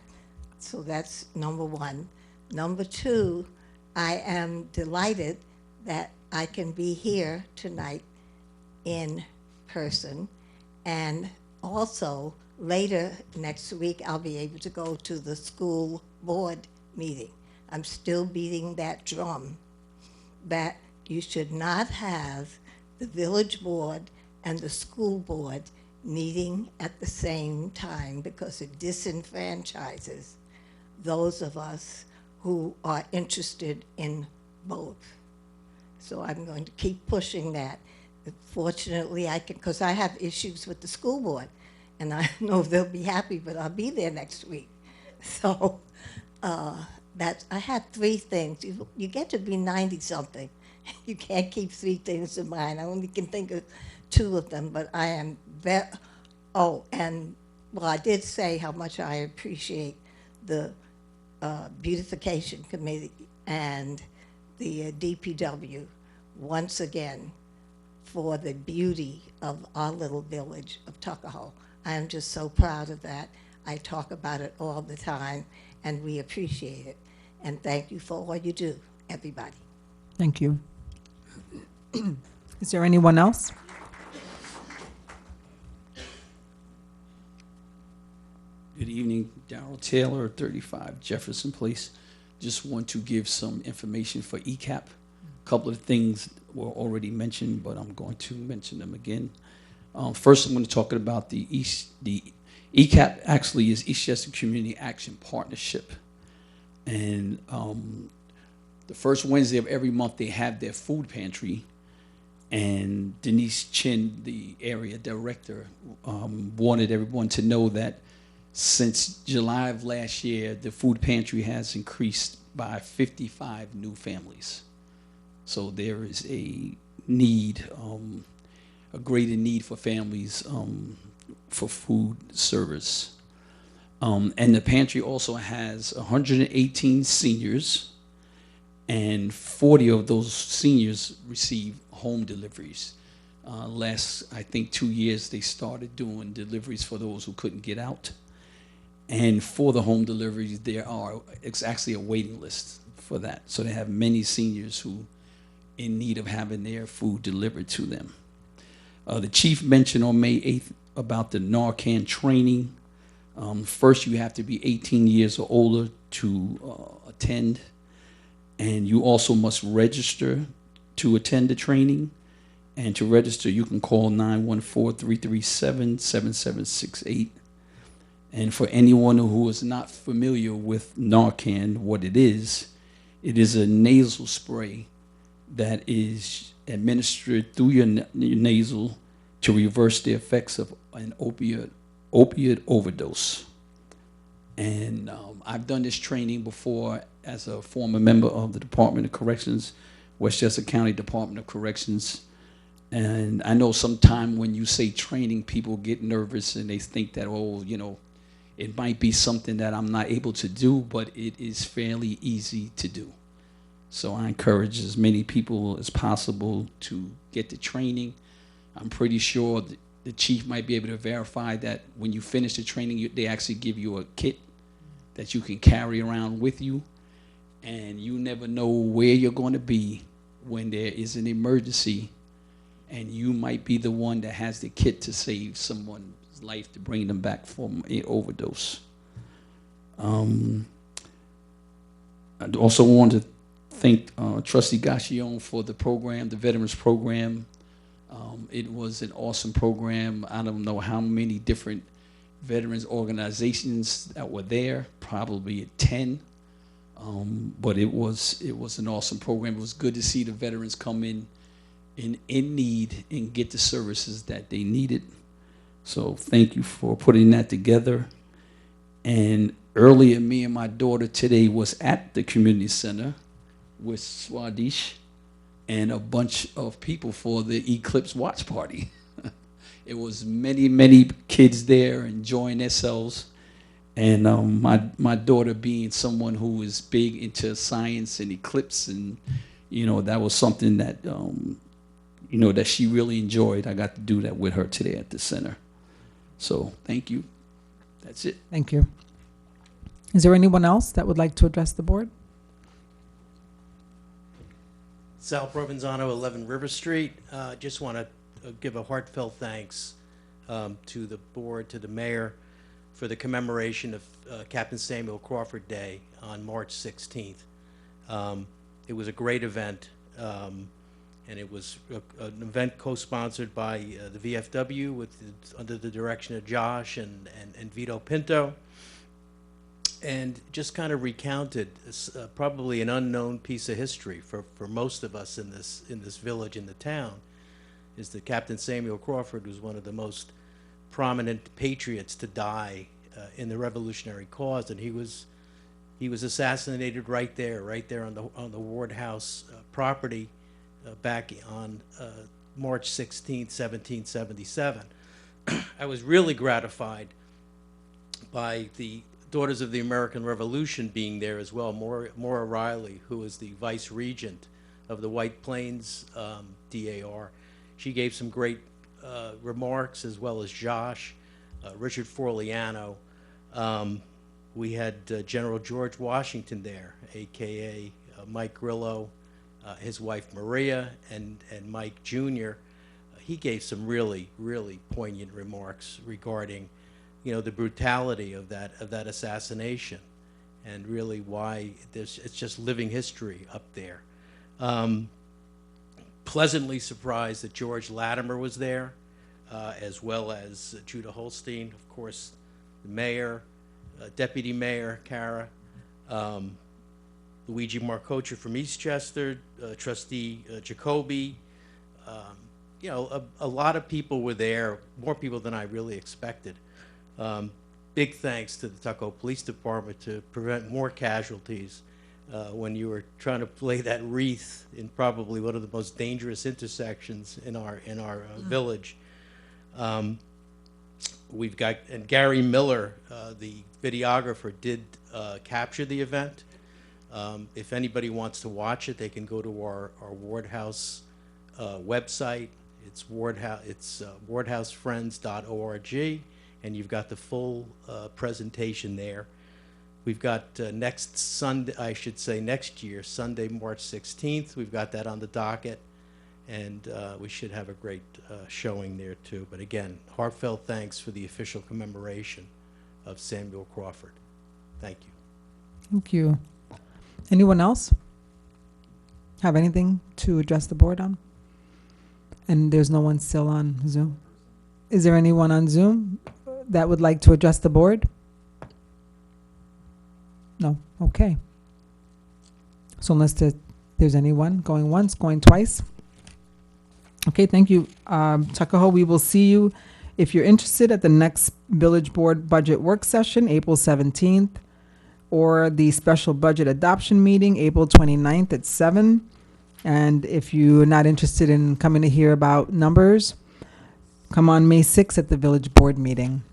So that's number one. Number two, I am delighted that I can be here tonight in person. And also, later next week, I'll be able to go to the school board meeting. I'm still beating that drum that you should not have the village board and the school board meeting at the same time because it disenfranchises those of us who are interested in both. So I'm going to keep pushing that. Fortunately, I can, because I have issues with the school board, and I don't know if they'll be happy, but I'll be there next week. So I had three things. You get to be 90-something. You can't keep three things in mind. I only can think of two of them, but I am very, oh, and, well, I did say how much I appreciate the beautification committee and the DPW once again for the beauty of our little village of Tuckahoe. I am just so proud of that. I talk about it all the time, and we appreciate it. And thank you for all you do, everybody. Thank you. Is there anyone else? Good evening, Darrell Taylor, 35 Jefferson Place. Just want to give some information for ECAP. A couple of things were already mentioned, but I'm going to mention them again. First, I'm going to talk about the ECAP actually is Eastchester Community Action Partnership. And the first Wednesday of every month, they have their food pantry. And Denise Chin, the area director, wanted everyone to know that since July of last year, the food pantry has increased by 55 new families. So there is a need, a greater need for families for food service. And the pantry also has 118 seniors, and 40 of those seniors receive home deliveries. Last, I think, 2 years, they started doing deliveries for those who couldn't get out. And for the home deliveries, it's actually a waiting list for that. So they have many seniors who in need of having their food delivered to them. The chief mentioned on May 8th about the Narcan training. First, you have to be 18 years or older to attend. And you also must register to attend the training. And to register, you can call 914-337-7768. And for anyone who is not familiar with Narcan, what it is a nasal spray that is administered through your nasal to reverse the effects of an opiate overdose. And I've done this training before as a former member of the Department of Corrections, Westchester County Department of Corrections. And I know sometime when you say training, people get nervous and they think that, oh, you know, it might be something that I'm not able to do, but it is fairly easy to do. So I encourage as many people as possible to get the training. I'm pretty sure the chief might be able to verify that when you finish the training, they actually give you a kit that you can carry around with you. And you never know where you're going to be when there is an emergency, and you might be the one that has the kit to save someone's life, to bring them back from an overdose. I also want to thank Trustee Gassion for the program, the Veterans Program. It was an awesome program. I don't know how many different veterans organizations that were there, probably 10. But it was an awesome program. It was good to see the veterans come in need and get the services that they needed. So thank you for putting that together. And earlier, me and my daughter today was at the community center with Swadish and a bunch of people for the Eclipse watch party. It was many, many kids there enjoying themselves. And my daughter being someone who is big into science and eclipse, and that was something that that she really enjoyed. I got to do that with her today at the center. So thank you. That's it. Thank you. Is there anyone else that would like to address the board? Sal Provenzano, 11 River Street. Just want to give a heartfelt thanks to the board, to the mayor, for the commemoration of Captain Samuel Crawford Day on March 16th. It was a great event, and it was an event co-sponsored by the VFW under the direction of Josh and Vito Pinto, and just kind of recounted probably an unknown piece of history for most of us in this village, in the town, is that Captain Samuel Crawford was one of the most prominent patriots to die in the Revolutionary cause, and he was assassinated right there on the Ward House property back on March 16th, 1777. I was really gratified by the Daughters of the American Revolution being there as well. Maura Riley, who is the vice regent of the White Plains DAR, she gave some great remarks, as well as Josh, Richard Forliano. We had General George Washington there, aka Mike Grillo, his wife Maria, and Mike Jr. He gave some really, really poignant remarks regarding, the brutality of that assassination, and really why it's just living history up there. Pleasantly surprised that George Latimer was there, as well as Judah Holstein, of course, the mayor, Deputy Mayor Kara, Luigi Marcocha from Eastchester, Trustee Jacoby. A lot of people were there, more people than I really expected. Big thanks to the Tuckahoe Police Department to prevent more casualties when you were trying to lay that wreath in probably one of the most dangerous intersections in our village. We've got, and Gary Miller, the videographer, did capture the event. If anybody wants to watch it, they can go to our Ward House website. It's wardhousefriends.org, and you've got the full presentation there. We've got next Sunday, I should say next year, Sunday, March 16th. We've got that on the docket, and we should have a great showing there too. But again, heartfelt thanks for the official commemoration of Samuel Crawford. Thank you. Thank you. Anyone else have anything to address the board on? And there's no one still on Zoom. Is there anyone on Zoom that would like to address the board? No? Okay. So unless there's anyone going once, going twice. Okay, thank you. Tuckahoe, we will see you, if you're interested, at the next Village Board Budget Work Session, April 17th, or the Special Budget Adoption Meeting, April 29th at 7. And if you're not interested in coming to hear about numbers, come on May 6th at the Village Board meeting.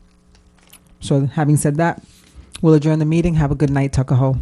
So having said that, we'll adjourn the meeting. Have a good night, Tuckahoe.